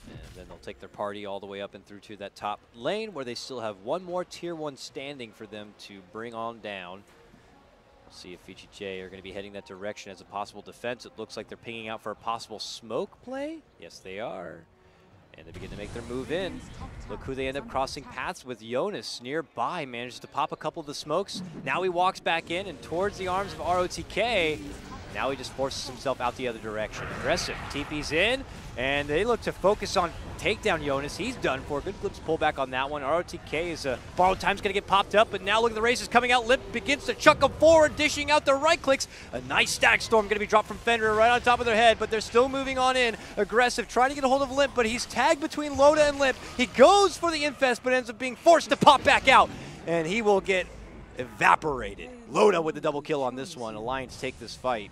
And then they'll take their party all the way up and through to that top lane where they still have one more Tier 1 standing for them to bring on down. We'll see if VGJ are going to be heading that direction as a possible defense. It looks like they're pinging out for a possible smoke play. Yes, they are. And they begin to make their move in. Look who they end up crossing paths with. Jonas nearby manages to pop a couple of the smokes. Now he walks back in and towards the arms of ROTK. Now he just forces himself out the other direction. Aggressive. TP's in, and they look to focus on takedown Jonas. He's done for. Good glimpse pull back on that one. ROTK is borrowed time's going to get popped up, but now look at the races coming out. Limp begins to chuck them forward, dishing out the right clicks. A nice static storm going to be dropped from Fenrir right on top of their head, but they're still moving on in. Aggressive, trying to get a hold of Limp, but he's tagged between Loda and Limp. He goes for the infest, but ends up being forced to pop back out, and he will get evaporated. Loda with the double kill on this one. Alliance take this fight.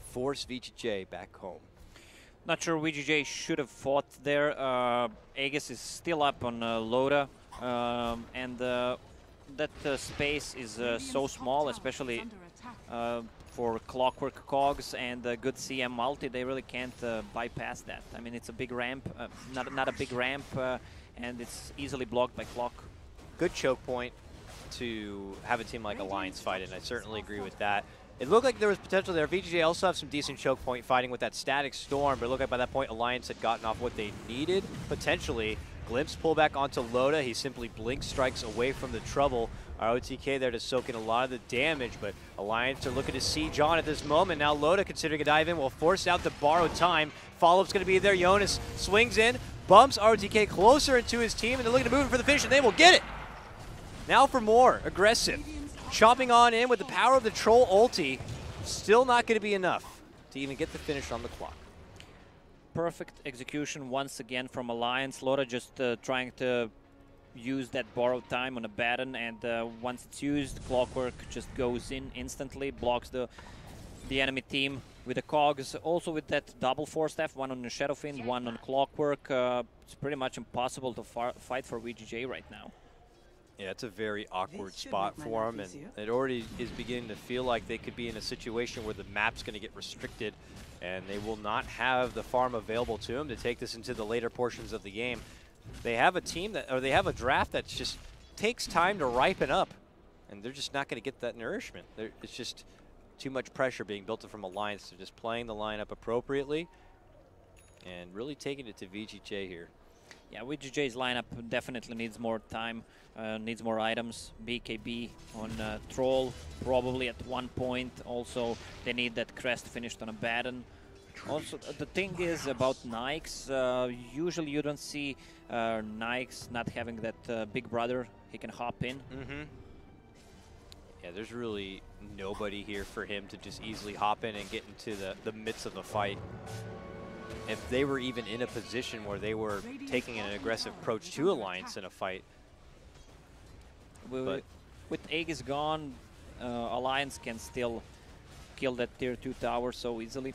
force VGJ back home. Not sure VGJ should have fought there. Aegis is still up on Loda, and that space is so small, especially for Clockwork Cogs and good CM multi. They really can't bypass that. I mean, it's a big ramp, not a big ramp, and it's easily blocked by Clock. Good choke point to have a team like Alliance fight, and I certainly agree with that. It looked like there was potential there. VGJ also have some decent choke point fighting with that static storm, but it looked like by that point Alliance had gotten off what they needed, potentially. Glimpse pull back onto Loda. He simply blink strikes away from the trouble. ROTK there to soak in a lot of the damage, but Alliance are looking to siege on at this moment. Now Loda, considering a dive in, will force out the borrowed time. Follow-up's going to be there. Jonas swings in, bumps ROTK closer into his team, and they're looking to move in for the finish, and they will get it. Now for more. Aggressive. Chopping on in with the power of the Troll ulti. Still not going to be enough to even get the finish on the clock. Perfect execution once again from Alliance. Loda just trying to use that borrowed time on a baton, and once it's used, Clockwork just goes in instantly, blocks the enemy team with the cogs. Also with that double force staff, one on the Shadow Fiend, one on Clockwork. It's pretty much impossible to fight for VGJ right now. Yeah, it's a very awkward spot for them, and it already is beginning to feel like they could be in a situation where the map's going to get restricted, and they will not have the farm available to them to take this into the later portions of the game. They have a team that, or they have a draft that just takes time to ripen up, and they're just not going to get that nourishment. It's just too much pressure being built up from Alliance. They're just playing the lineup appropriately and really taking it to VGJ here. Yeah, VGJ's lineup definitely needs more time, needs more items. BKB on Troll probably at one point. Also, they need that crest finished on a baton. Also, the thing is about Nikes, usually you don't see Nikes not having that big brother he can hop in. Yeah, there's really nobody here for him to just easily hop in and get into the midst of a fight. If they were even in a position where they were taking an aggressive approach to Alliance in a fight. With Aegis gone, Alliance can still kill that tier 2 tower so easily.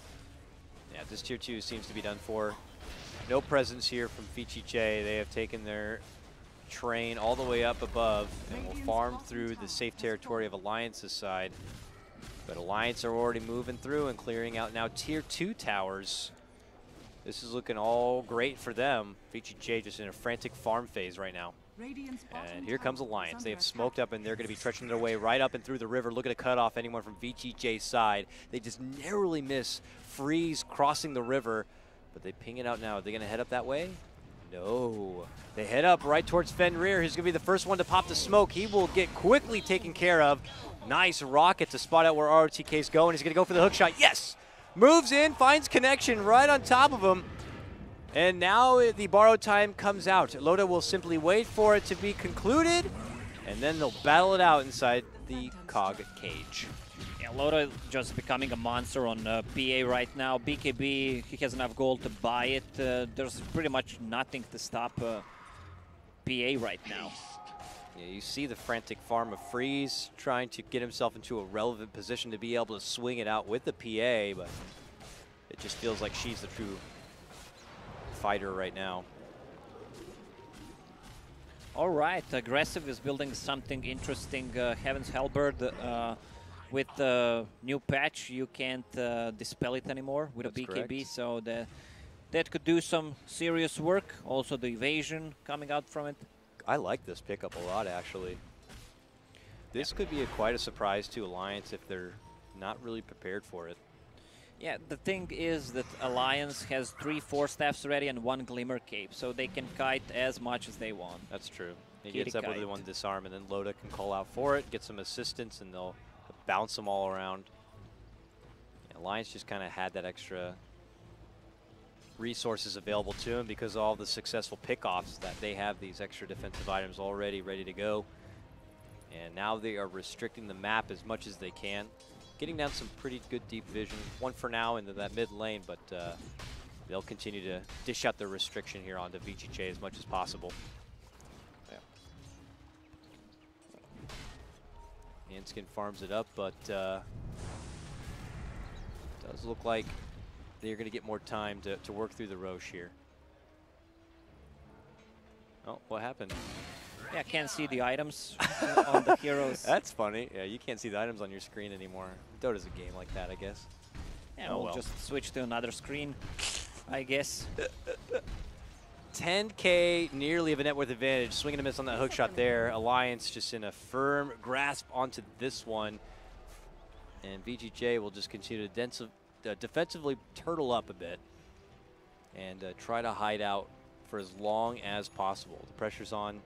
Yeah, this tier 2 seems to be done for. No presence here from VGJ. They have taken their train all the way up above and will farm through the safe territory of Alliance's side. But Alliance are already moving through and clearing out now tier 2 towers. This is looking all great for them. VGJ just in a frantic farm phase right now. And here comes Alliance. They have smoked up and they're going to be stretching their way right up and through the river, looking to cut off anyone from VGJ's side. They just narrowly miss Freeze crossing the river, but they ping it out now. Are they going to head up that way? No. They head up right towards Fenrir. He's going to be the first one to pop the smoke. He will get quickly taken care of. Nice rocket to spot out where ROTK is going. He's going to go for the hook shot. Yes! Moves in, finds connection right on top of him. And now the borrowed time comes out. Loda will simply wait for it to be concluded, and then they'll battle it out inside the cog cage. Yeah, Loda just becoming a monster on PA right now. BKB, he has enough gold to buy it. There's pretty much nothing to stop PA right now. Yeah, you see the frantic farm of Freeze trying to get himself into a relevant position to be able to swing it out with the PA, but it just feels like she's the true fighter right now. All right, Aggressive is building something interesting. Heaven's Halberd, with the new patch, you can't dispel it anymore with a BKB, correct. So that could do some serious work. Also the evasion coming out from it. I like this pickup a lot, actually. This could be quite a surprise to Alliance if they're not really prepared for it. Yeah, the thing is that Alliance has 3 force staffs ready and 1 Glimmer Cape, so they can kite as much as they want. That's true. He Kitty gets up with the one disarm, and then Loda can call out for it, get some assistance, and they'll bounce them all around. Yeah, Alliance just kind of had that extra resources available to him because of all the successful pickoffs that they have these extra defensive items already ready to go. And now they are restricting the map as much as they can. Getting down some pretty good deep vision. One for now into that mid lane, but they'll continue to dish out the restriction here onto VGJ as much as possible. Yeah. Hanskin farms it up, but Does look like they're going to get more time to work through the Roche here. Oh, what happened? Yeah, I can't see the items on the heroes. That's funny. Yeah, you can't see the items on your screen anymore. Dota's a game like that, I guess. Yeah, oh, we'll well. just switch to another screen, I guess. 10K, nearly of a net worth advantage. Swing and a miss on that hook shot there. Alliance just in a firm grasp onto this one. And VGJ will just continue to defensively turtle up a bit and try to hide out for as long as possible. The pressure's on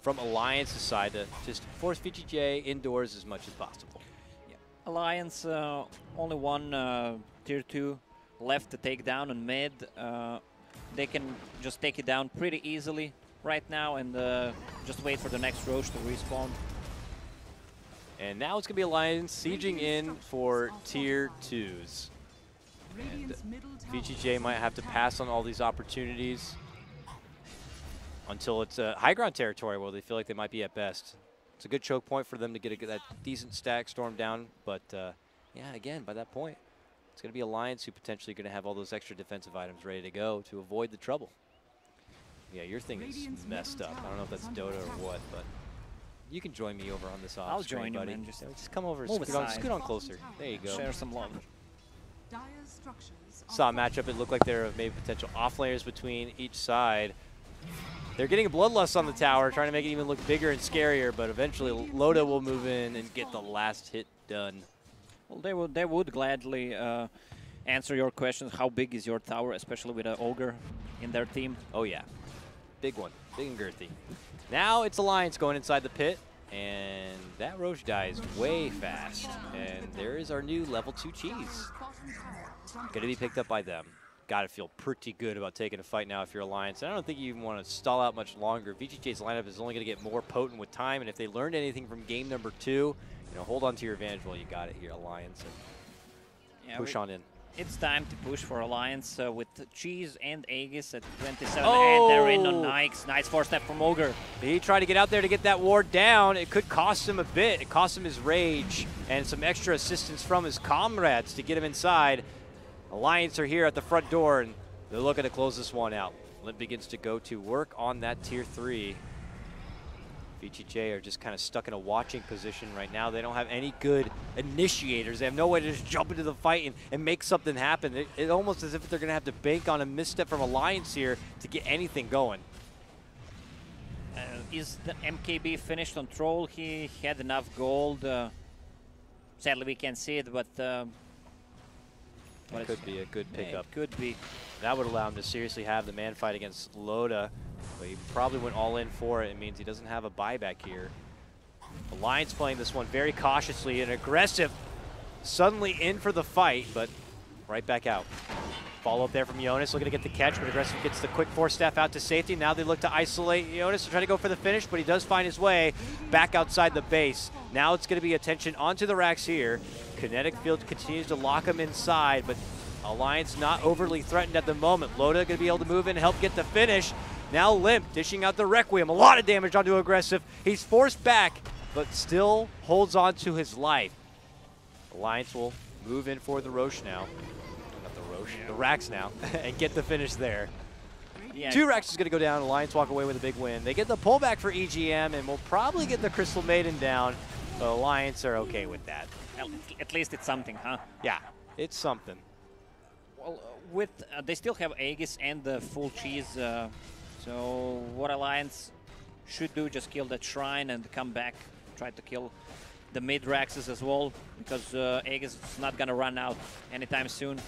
from Alliance's side to just force VGJ indoors as much as possible. Yeah. Alliance, only one tier 2 left to take down on mid. They can just take it down pretty easily right now and just wait for the next Roche to respawn. And now it's going to be Alliance sieging in for tier 2s. And VGJ might have to pass on all these opportunities until it's high ground territory where they feel like they might be at best. It's a good choke point for them to get that decent stack storm down. But yeah, again, by that point, it's going to be Alliance who potentially going to have all those extra defensive items ready to go to avoid the trouble. Yeah, your thing is messed up. I don't know if that's Dota or what, but you can join me over on this off I'll screen, join you, buddy. man. Just come over, scoot on closer. There you go. Share some love. Saw a matchup. It looked like there were maybe potential offlaners between each side. They're getting a bloodlust on the tower, trying to make it even look bigger and scarier, but eventually Loda will move in and get the last hit done. Well, they would gladly answer your questions. How big is your tower, especially with an Ogre in their team? Oh, yeah. Big one. Big and girthy. Now it's Alliance going inside the pit, and that Roche dies way fast. And there is our new level 2 cheese. Going to be picked up by them. Got to feel pretty good about taking a fight now if you're Alliance. And I don't think you even want to stall out much longer. VGJ's lineup is only going to get more potent with time, and if they learned anything from game number 2, you know, hold on to your advantage while you got it here, Alliance, and push on in. It's time to push for Alliance with Cheese and Aegis at 27, and they're in on Nikes. Nice 4-step from Ogre. He tried to get out there to get that ward down. It could cost him a bit. It cost him his rage and some extra assistance from his comrades to get him inside. Alliance are here at the front door, and they're looking to close this one out. Limp begins to go to work on that tier 3. VGJ are just kind of stuck in a watching position right now. They don't have any good initiators. They have no way to just jump into the fight and make something happen. It's almost as if they're going to have to bank on a misstep from Alliance here to get anything going. Is the MKB finished on Troll? He had enough gold. Sadly, we can't see it, but it could be a good pickup. It could be. That would allow him to seriously have the man fight against Loda, but he probably went all in for it. It means he doesn't have a buyback here. Alliance playing this one very cautiously and aggressive. Suddenly in for the fight, but right back out. Follow up there from Jonas, looking to get the catch, but Aggressive gets the quick 4-step out to safety. Now they look to isolate Jonas to try to go for the finish, but he does find his way back outside the base. Now it's going to be attention onto the racks here. Kinetic Field continues to lock him inside, but Alliance not overly threatened at the moment. Loda going to be able to move in and help get the finish. Now Limp dishing out the Requiem. A lot of damage onto Aggressive. He's forced back, but still holds on to his life. Alliance will move in for the Roche now. Not the Roche, the racks now, and get the finish there. Yeah. 2 racks is going to go down. Alliance walk away with a big win. They get the pullback for EGM, and will probably get the Crystal Maiden down. But Alliance are okay with that. At least it's something, huh? Yeah, it's something. Well, with they still have Aegis and the full cheese. So what Alliance should do, just kill that shrine and come back, try to kill the mid Raxes as well, because Aegis is not going to run out anytime soon.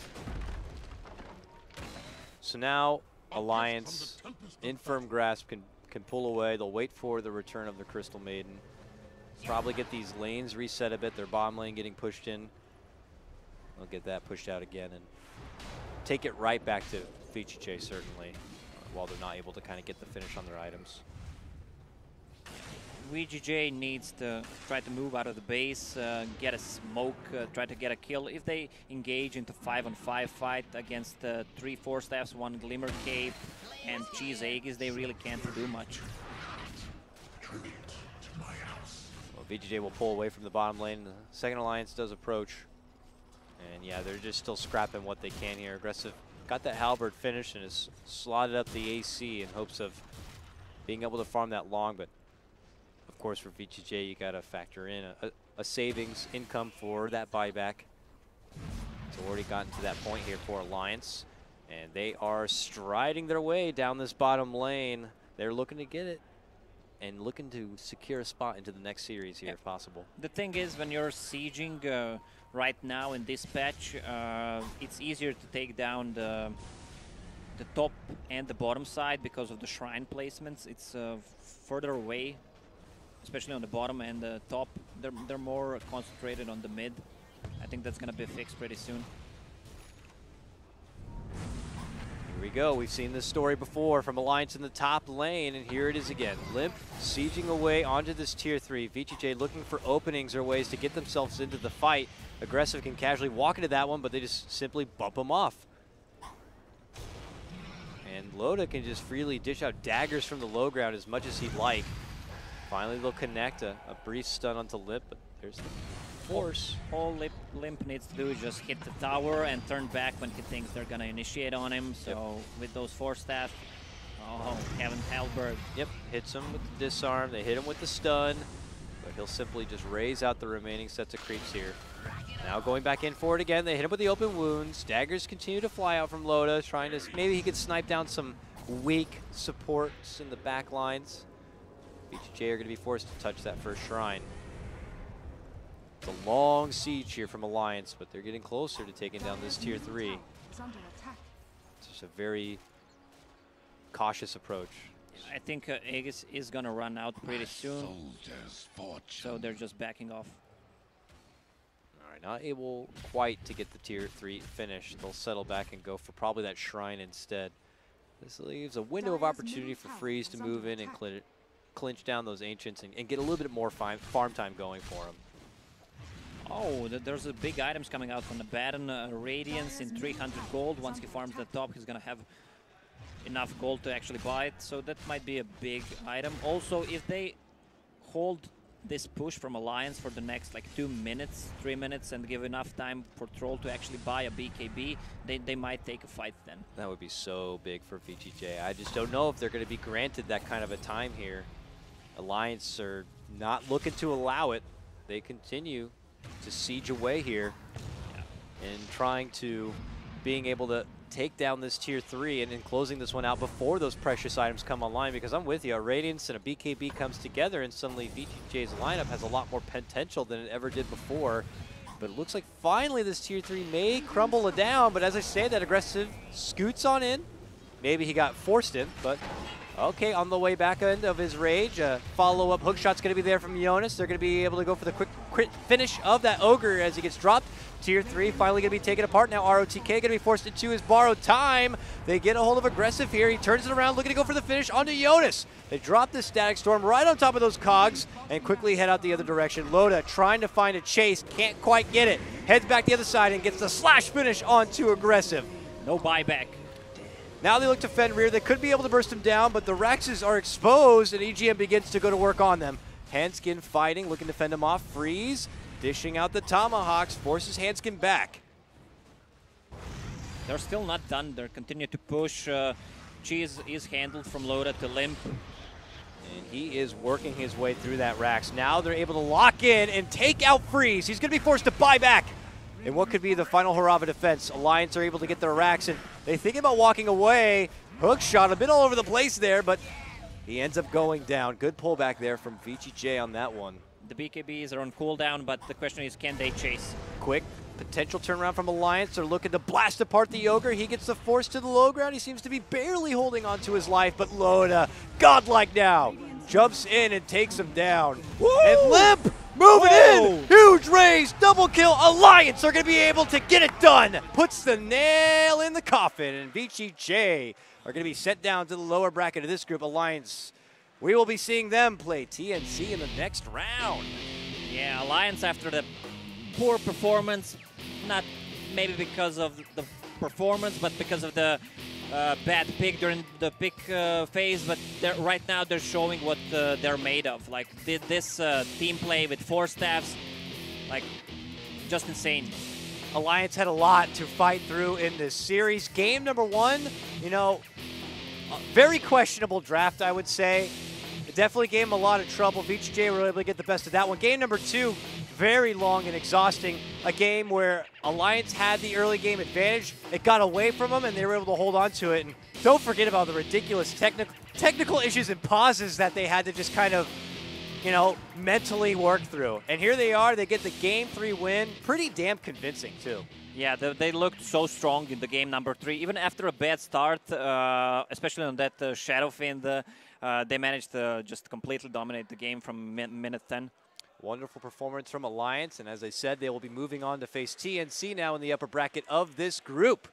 So now Alliance in firm grasp can pull away. They'll wait for the return of the Crystal Maiden. Probably get these lanes reset a bit. Their bottom lane getting pushed in. They'll get that pushed out again and take it right back to VGJ certainly, while they're not able to kind of get the finish on their items. VGJ needs to try to move out of the base, get a smoke, try to get a kill. If they engage into 5-on-5 fight against 3 4-steps, 1 Glimmer Cape, and Cheese Aegis, they really can't do much. Well, VGJ will pull away from the bottom lane. The second Alliance does approach. And yeah, they're just still scrapping what they can here. Aggressive got that halberd finish and has slotted up the AC in hopes of being able to farm that long. But of course, for VGJ, you got to factor in a savings income for that buyback. It's already gotten to that point here for Alliance. And they are striding their way down this bottom lane. They're looking to get it and looking to secure a spot into the next series here if possible. The thing is, when you're sieging right now in this patch, it's easier to take down the top and the bottom side because of the shrine placements. It's further away, especially on the bottom and the top. They're more concentrated on the mid. I think that's going to be fixed pretty soon. Here we go. We've seen this story before from Alliance in the top lane, and here it is again. Limp sieging away onto this tier 3. VGJ looking for openings or ways to get themselves into the fight. Aggressive can casually walk into that one, but they just simply bump them off. And Loda can just freely dish out daggers from the low ground as much as he'd like. Finally, they'll connect a brief stun onto Limp, but there's the force. All Limp needs to do is just hit the tower and turn back when he thinks they're going to initiate on him. So with those force staff, oh, Kevin Halberd. Yep, hits him with the disarm. They hit him with the stun, but he'll simply just raise out the remaining sets of creeps here. Now going back in for it again. They hit him with the open wounds. Daggers continue to fly out from Loda, trying to, maybe he could snipe down some weak supports in the back lines. VGJ are going to be forced to touch that first shrine. It's a long siege here from Alliance, but they're getting closer to taking down this tier 3. It's just a very cautious approach. I think Aegis is going to run out pretty soon, so they're just backing off. All right, not able quite to get the tier 3 finish. They'll settle back and go for probably that shrine instead. This leaves a window of opportunity for Freeze to move in and clinch down those Ancients and get a little bit more farm time going for them. Oh, there's a big items coming out from the Baron. Radiance in 300 gold. Once he farms the top, he's going to have enough gold to actually buy it. So that might be a big item. Also, if they hold this push from Alliance for the next like 2 minutes, 3 minutes, and give enough time for Troll to actually buy a BKB, they might take a fight then. That would be so big for VGJ. I just don't know if they're going to be granted that kind of a time here. Alliance are not looking to allow it. They continue to siege away here and trying to being able to take down this tier 3 and closing this one out before those precious items come online, because I'm with you. A Radiance and a BKB comes together and suddenly VGJ's lineup has a lot more potential than it ever did before. But it looks like finally this tier 3 may crumble it down, but as I say, that Aggressive scoots on in. Maybe he got forced in, but okay, on the way back end of his rage, follow-up hook shot's going to be there from Jonas. They're going to be able to go for the quick finish of that Ogre as he gets dropped. Tier 3 finally going to be taken apart. Now ROTK going to be forced into his borrowed time. They get a hold of Aggressive here. He turns it around, looking to go for the finish onto Jonas. They drop this Static Storm right on top of those cogs and quickly head out the other direction. Loda trying to find a chase, can't quite get it. Heads back the other side and gets the slash finish onto Aggressive. No buyback. Now they look to fend rear. They could be able to burst him down, but the Rexes are exposed, and EGM begins to go to work on them. Handskin fighting, looking to fend him off. Freeze, dishing out the Tomahawks, forces Handskin back. They're still not done. They continue to push. Cheese is handled from Loda to Limp. And he is working his way through that Rax. Now they're able to lock in and take out Freeze. He's going to be forced to buy back. And what could be the final hurrah of a defense? Alliance are able to get their racks, and they think about walking away. Hook shot a bit all over the place there, but he ends up going down. Good pullback there from VGJ on that one. The BKBs are on cooldown, but the question is, can they chase? Quick potential turnaround from Alliance. They're looking to blast apart the Ogre. He gets the force to the low ground. He seems to be barely holding on to his life, but Loda, godlike now, jumps in and takes him down. Woo! And Limp moving in. Huge raise, double kill. Alliance are going to be able to get it done. Puts the nail in the coffin, and VGJ are going to be sent down to the lower bracket of this group. Alliance, we will be seeing them play TNC in the next round. Yeah, Alliance after the poor performance, not maybe because of the performance, but because of the bad pick during the pick phase, but right now they're showing what they're made of. Like this team play with 4 staffs, like just insane. Alliance had a lot to fight through in this series. Game number 1, you know, very questionable draft, I would say. It definitely gave them a lot of trouble. VGJ were able to get the best of that one. Game number 2, very long and exhausting. A game where Alliance had the early game advantage. It got away from them, and they were able to hold on to it. And don't forget about the ridiculous technical issues and pauses that they had to just kind of, you know, mentally work through. And here they are. They get the Game 3 win. Pretty damn convincing, too. Yeah, they looked so strong in the game number 3. Even after a bad start, especially on that Shadow Fiend, they managed to just completely dominate the game from minute 10. Wonderful performance from Alliance, and as I said, they will be moving on to face TNC now in the upper bracket of this group.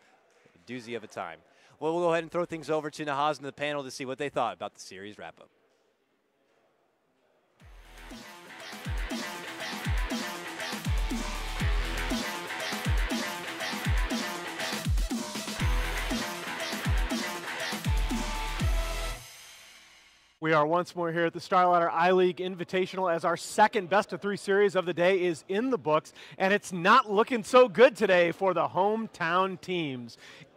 A doozy of a time. Well, we'll go ahead and throw things over to Nahaz and the panel to see what they thought about the series wrap-up. We are once more here at the StarLadder I-League Invitational as our second best-of-3 series of the day is in the books, and it's not looking so good today for the hometown teams.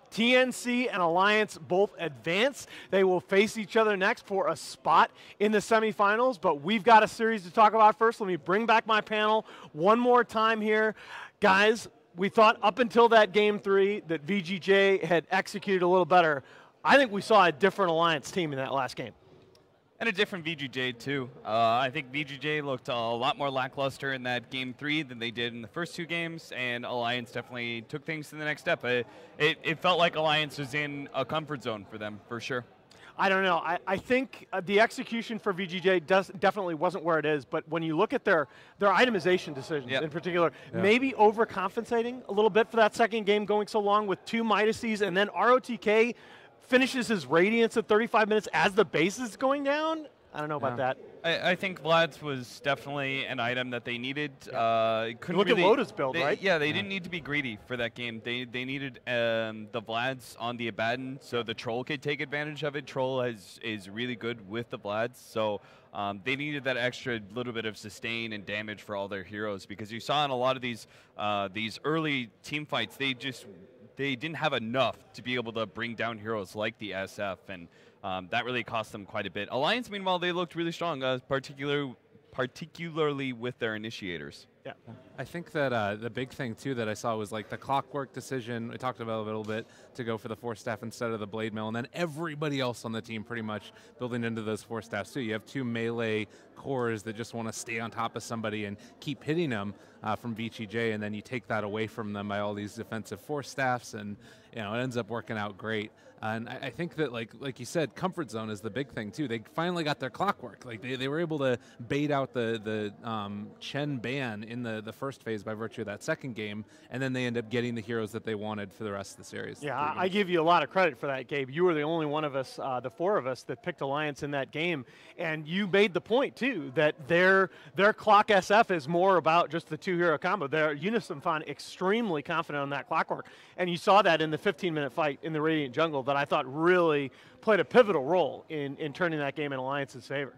TNC and Alliance both advance. They will face each other next for a spot in the semifinals, but we've got a series to talk about first. Let me bring back my panel one more time here. Guys, we thought up until that Game 3 that VGJ had executed a little better. I think we saw a different Alliance team in that last game. And a different VGJ, too. I think VGJ looked a lot more lackluster in that Game 3 than they did in the first 2 games, and Alliance definitely took things to the next step. It felt like Alliance was in a comfort zone for them, for sure. I don't know. I think the execution for VGJ definitely wasn't where it is, but when you look at their itemization decisions in particular, maybe overcompensating a little bit for that second game going so long with 2 Midases, and then ROTK finishes his Radiance at 35 minutes as the base is going down. I don't know about that. I think Vlad's was definitely an item that they needed. Look at Loda's build, right? Yeah, they didn't need to be greedy for that game. They needed the Vlads on the Abaddon so the Troll could take advantage of it. Troll is really good with the Vlads, so they needed that extra little bit of sustain and damage for all their heroes, because you saw in a lot of these early team fights, they didn't have enough to be able to bring down heroes like the SF, and that really cost them quite a bit. Alliance, meanwhile, they looked really strong, particularly with their initiators. Yeah, I think that the big thing too that I saw was like the clockwork decision. We talked about it a little bit to go for the 4 staff instead of the blade mill, and then everybody else on the team pretty much building into those 4 staffs too. You have 2 melee cores that just want to stay on top of somebody and keep hitting them from VGJ, and then you take that away from them by all these defensive 4 staffs, and you know it ends up working out great. And I think that, like you said, comfort zone is the big thing too. They finally got their clockwork. Like they were able to bait out the Chen ban in the first phase by virtue of that second game, and then they end up getting the heroes that they wanted for the rest of the series. Yeah, I give you a lot of credit for that, Gabe. You were the only one of us, the 4 of us, that picked Alliance in that game, and you made the point too that their clock SF is more about just the 2-hero combo. Their Unison found extremely confident on that clockwork, and you saw that in the 15-minute fight in the Radiant Jungle that I thought really played a pivotal role in turning that game in Alliance's favor.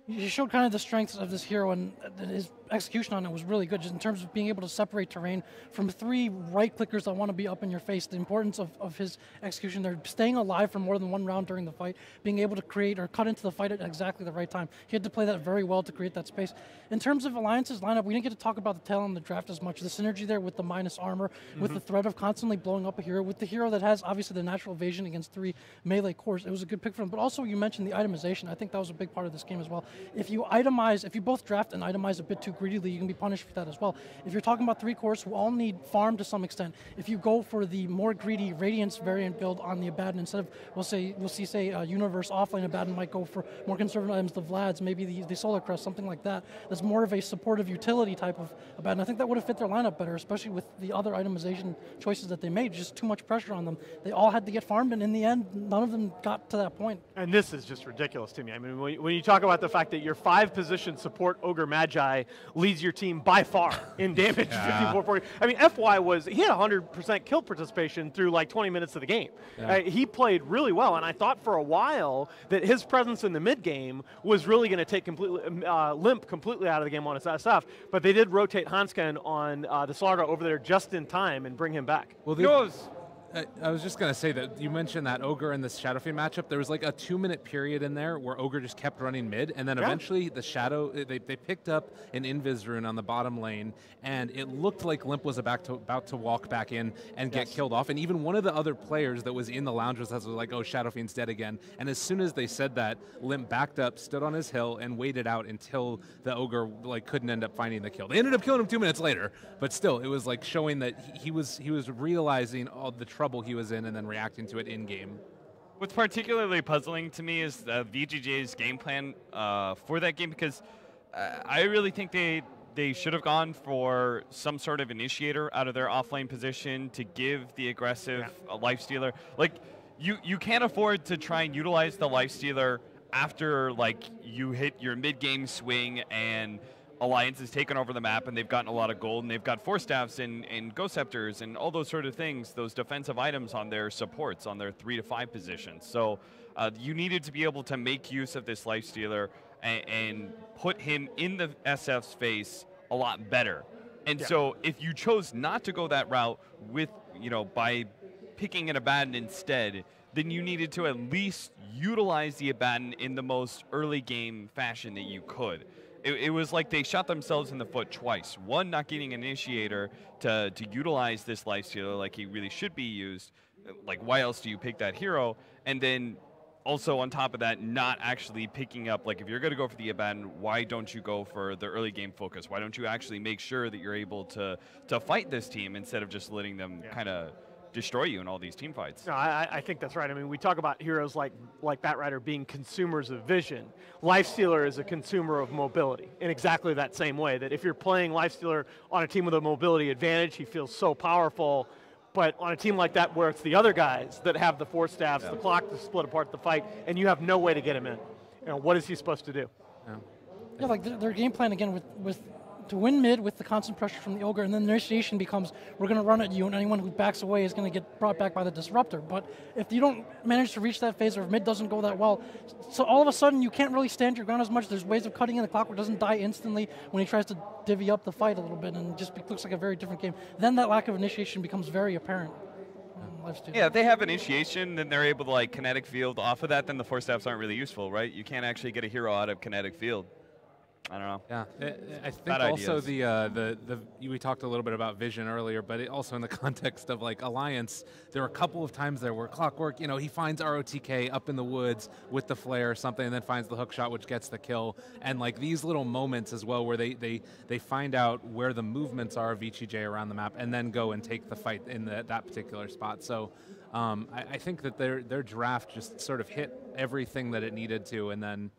He showed kind of the strengths of this hero, and his execution on it was really good, just in terms of being able to separate terrain from 3 right clickers that want to be up in your face. The importance of his execution there, staying alive for more than 1 round during the fight, being able to create or cut into the fight at exactly the right time. He had to play that very well to create that space. In terms of Alliance's lineup, we didn't get to talk about the tail on the draft as much. The synergy there with the minus armor, with the threat of constantly blowing up a hero, with the hero that has obviously the natural evasion against 3 melee cores. It was a good pick for him. But also you mentioned the itemization. I think that was a big part of this game as well. If you both draft and itemize a bit too greedily, you can be punished for that as well. If you're talking about 3 cores who all need farm to some extent, if you go for the more greedy Radiance variant build on the Abaddon, instead of, we'll see Universe offlane Abaddon might go for more conservative items, the Vlads, maybe the Solar Crest, something like that. That's more of a supportive utility type of Abaddon. I think that would have fit their lineup better, especially with the other itemization choices that they made. Just too much pressure on them. They all had to get farmed, and in the end, none of them got to that point. And this is just ridiculous to me. I mean, when you talk about the fact fact that your 5-position support Ogre Magi leads your team by far in damage, 54-40. I mean, FY he had 100% kill participation through like 20 minutes of the game. He played really well, and I thought for a while that his presence in the mid game was really going to take Limp completely out of the game on his SF, but they did rotate Hansken on the Slaughter over there just in time and bring him back. Well, I was just going to say that you mentioned that Ogre and the Shadow Fiend matchup. There was like a 2-minute period in there where Ogre just kept running mid, and then eventually the Shadow, they picked up an Invis rune on the bottom lane, and it looked like Limp was about to walk back in and get killed off. And even one of the other players that was in the lounge was like, oh, Shadow Fiend's dead again. And as soon as they said that, Limp backed up, stood on his hill, and waited out until the Ogre like couldn't end up finding the kill. They ended up killing him 2 minutes later, but still, it was like showing that he was realizing all the trouble he was in and then reacting to it in game. What's particularly puzzling to me is VGJ's game plan for that game, because I really think they should have gone for some sort of initiator out of their offlane position to give the aggressive lifestealer. Like, you can't afford to try and utilize the lifestealer after like you hit your mid-game swing and Alliance has taken over the map and they've gotten a lot of gold, and they've got Force Staffs and Ghost Scepters and all those sort of things, those defensive items on their supports, on their 3 to 5 positions. So you needed to be able to make use of this Lifestealer and put him in the SF's face a lot better. And so if you chose not to go that route with, by picking an Abaddon instead, then you needed to at least utilize the Abaddon in the most early game fashion that you could. It was like they shot themselves in the foot twice. One, not getting an initiator to utilize this lifestealer like he really should be used. Like, why else do you pick that hero? And then also on top of that, not actually picking up, like, if you're going to go for the Abaddon, why don't you go for the early game focus? Why don't you actually make sure that you're able to fight this team instead of just letting them kind of destroy you in all these team fights? No, I think that's right. I mean, we talk about heroes like Batrider being consumers of vision. Lifestealer is a consumer of mobility in exactly that same way, that if you're playing Lifestealer on a team with a mobility advantage, he feels so powerful. But on a team like that where it's the other guys that have the Force Staffs, the clock to split apart the fight, and you have no way to get him in, what is he supposed to do? Yeah, like their game plan again with to win mid with the constant pressure from the Ogre, and then the initiation becomes, we're going to run at you, and anyone who backs away is going to get brought back by the Disruptor. But if you don't manage to reach that phase, or if mid doesn't go that well, so all of a sudden you can't really stand your ground as much. There's ways of cutting in. The Clockwork doesn't die instantly when he tries to divvy up the fight a little bit, and it just looks like a very different game. Then that lack of initiation becomes very apparent. Yeah, if they have initiation, then they're able to like kinetic field off of that, then the Force Staffs aren't really useful, right? You can't actually get a hero out of kinetic field. I don't know. Yeah, I think also we talked a little bit about vision earlier, but also in the context of like Alliance, there were a couple of times there where Clockwork, he finds ROTK up in the woods with the flare or something, and then finds the hook shot which gets the kill, and like these little moments as well where they find out where the movements are of VGJ around the map, and then go and take the fight in that particular spot. So I think that their draft just sort of hit everything that it needed to, and then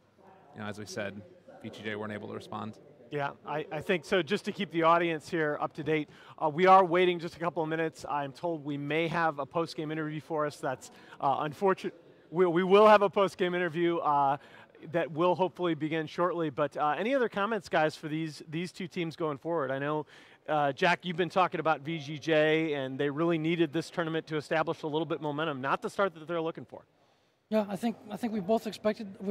as we said, VGJ weren't able to respond. Yeah, I think so. Just to keep the audience here up to date, we are waiting just a couple of minutes. I'm told we may have a post-game interview for us. That's unfortunate. We will have a post-game interview that will hopefully begin shortly. But any other comments, guys, for these two teams going forward? I know, Jack, you've been talking about VGJ, and they really needed this tournament to establish a little bit momentum, not the start that they're looking for. Yeah, I think we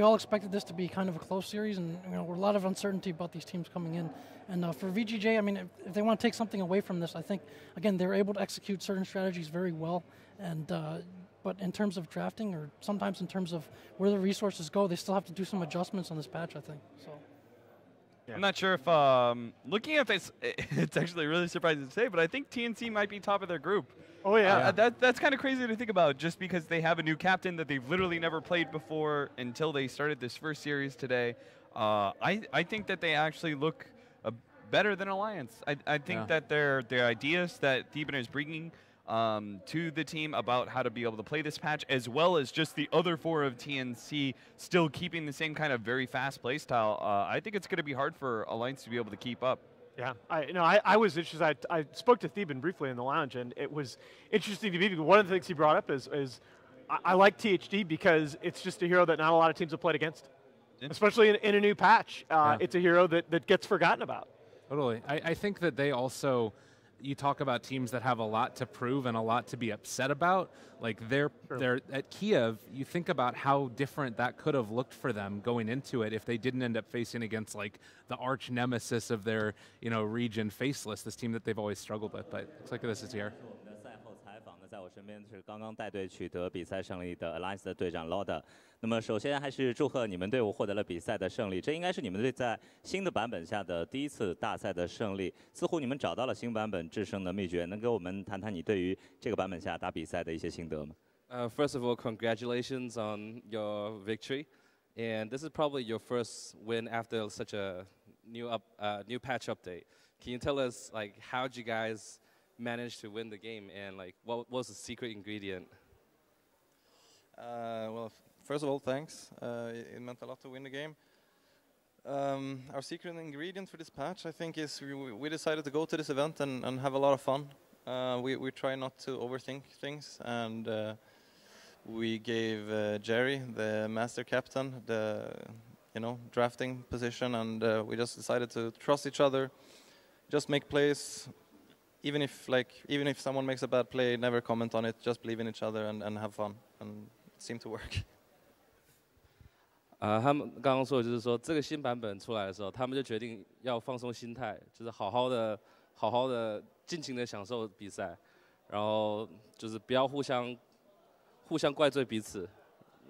all expected this to be kind of a close series, and a lot of uncertainty about these teams coming in. And for VGJ, I mean, if they want to take something away from this, I think again they were able to execute certain strategies very well. And but in terms of drafting, or sometimes in terms of where the resources go, they still have to do some adjustments on this patch, I think. So. Yeah. I'm not sure if looking at this, it's actually really surprising to say, but I think TNC might be top of their group. Oh, yeah. That's kind of crazy to think about, just because they have a new captain that they've literally never played before until they started this first series today. I think that they actually look better than Alliance. I think that their ideas that Theban is bringing to the team about how to be able to play this patch, as well as just the other 4 of TNC still keeping the same kind of very fast play style, I think it's going to be hard for Alliance to be able to keep up. Yeah, I was interested. I spoke to Theban briefly in the lounge, and it was interesting to me because one of the things he brought up is I like THD because it's just a hero that not a lot of teams have played against. Especially in a new patch. It's a hero that gets forgotten about. Totally. I think that they also, you talk about teams that have a lot to prove and a lot to be upset about. Like they're at Kiev, you think about how different that could have looked for them going into it if they didn't end up facing against like the arch nemesis of their region, Faceless, this team that they've always struggled with. But looks like this is here. 在我身边是刚刚带队取得比赛胜利的 Alliance 的队长 Loda。那么首先还是祝贺你们队伍获得了比赛的胜利，这应该是你们队在新的版本下的第一次大赛的胜利。似乎你们找到了新版本制胜的秘诀，能给我们谈谈你对于这个版本下打比赛的一些心得吗？First of all, congratulations on your victory, and this is probably your first win after such a new patch update. Can you tell us like how'd you guys managed to win the game, and like what was the secret ingredient? Well, first of all, thanks. It meant a lot to win the game. Our secret ingredient for this patch, I think, is we decided to go to this event and have a lot of fun. We try not to overthink things, and we gave Jerry, the master captain, the drafting position, and we just decided to trust each other, just make plays. Even if someone makes a bad play, never comment on it. Just believe in each other and have fun, and it seemed to work. 他们刚刚说的就是说，这个新版本出来的时候，他们就决定要放松心态，就是好好的尽情的享受比赛，然后就是不要互相怪罪彼此，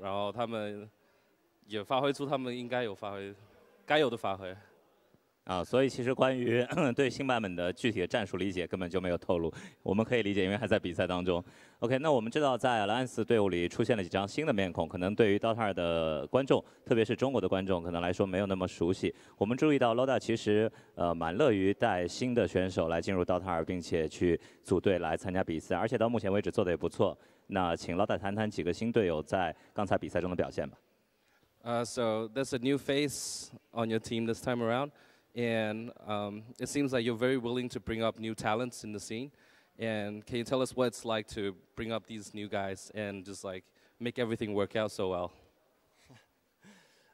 然后他们也发挥出他们应该有该有的发挥。所以其实关于对新版本的具体的战术理解根本就没有透露，我们可以理解，因为还在比赛当中。OK， 那我们知道在 Alliance 队伍里出现了几张新的面孔，可能对于 Dota 2的观众，特别是中国的观众，可能来说没有那么熟悉。我们注意到 Loda 其实蛮乐于带新的选手来进入 Dota 2，并且去组队来参加比赛，而且到目前为止做得也不错。那请 Loda 谈谈几个新队友在刚才比赛中的表现吧。So there's a new face on your team this time around. And it seems like you're very willing to bring up new talents in the scene. And can you tell us what it's like to bring up these new guys and just like make everything work out so well?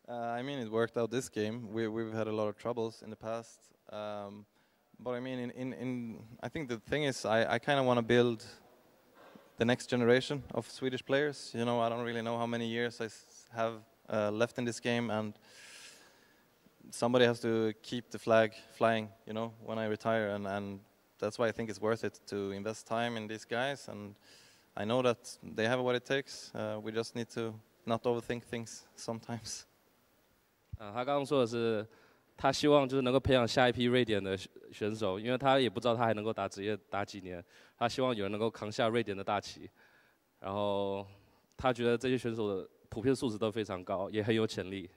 I mean, it worked out this game. We've had a lot of troubles in the past. But I mean, I think the thing is, I kind of want to build the next generation of Swedish players. I don't really know how many years I have left in this game, and somebody has to keep the flag flying, when I retire, and that's why I think it's worth it to invest time in these guys, and I know that they have what it takes. We just need to not overthink things sometimes. 他刚刚说的是，他希望就是能够培养下一批瑞典的选手，因为他也不知道他还能够打职业打几年，他希望有人能够扛下瑞典的大旗，然后他觉得这些选手的普遍素质都非常高，也很有潜力。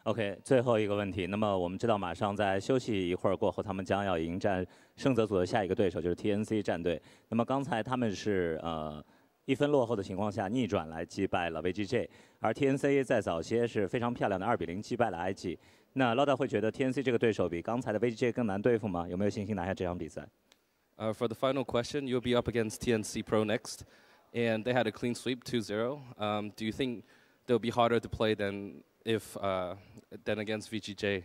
OK， 最后一个问题。那么我们知道，马上在休息一会儿过后，他们将要迎战胜泽组的下一个对手，就是 TNC 战队。那么刚才他们是1分落后的情况下逆转来击败了 VGJ， 而 TNC 在早些是非常漂亮的2比0击败了 IG。那 Loda 会觉得 TNC 这个对手比刚才的 VGJ 更难对付吗？有没有信心拿下这场比赛？For the final question, you'll be up against TNC Pro next, and they had a clean sweep 2-0. Do you think they'll be harder to play than against VGJ?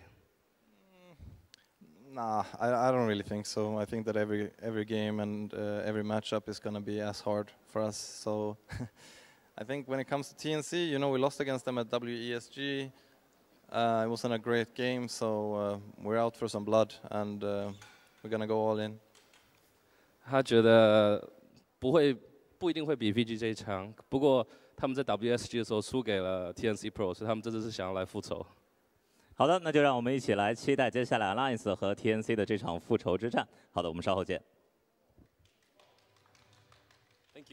Nah, I don't really think so. I think that every game and every matchup is going to be as hard for us. So I think when it comes to TNC, we lost against them at WESG. It wasn't a great game, so we're out for some blood, and we're going to go all in. 他觉得不一定会比 VGJ 强，不过他们在 WSG 的时候输给了 TNC Pro， 所以他们这次是想要来复仇。好的，那就让我们一起来期待接下来 Alliance 和 TNC 的这场复仇之战。好的，我们稍后见。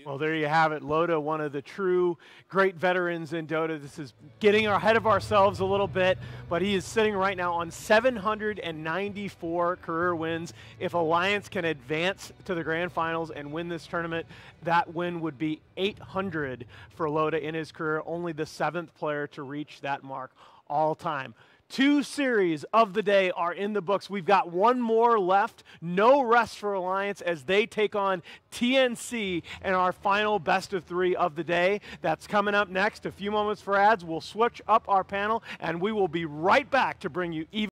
Well, there you have it. Loda, one of the true great veterans in Dota. This is getting ahead of ourselves a little bit, but he is sitting right now on 794 career wins. If Alliance can advance to the grand finals and win this tournament, that win would be 800 for Loda in his career, only the 7th player to reach that mark all time. 2 series of the day are in the books. We've got 1 more left. No rest for Alliance as they take on TNC in our final best of 3 of the day. That's coming up next. A few moments for ads. We'll switch up our panel, and we will be right back to bring you even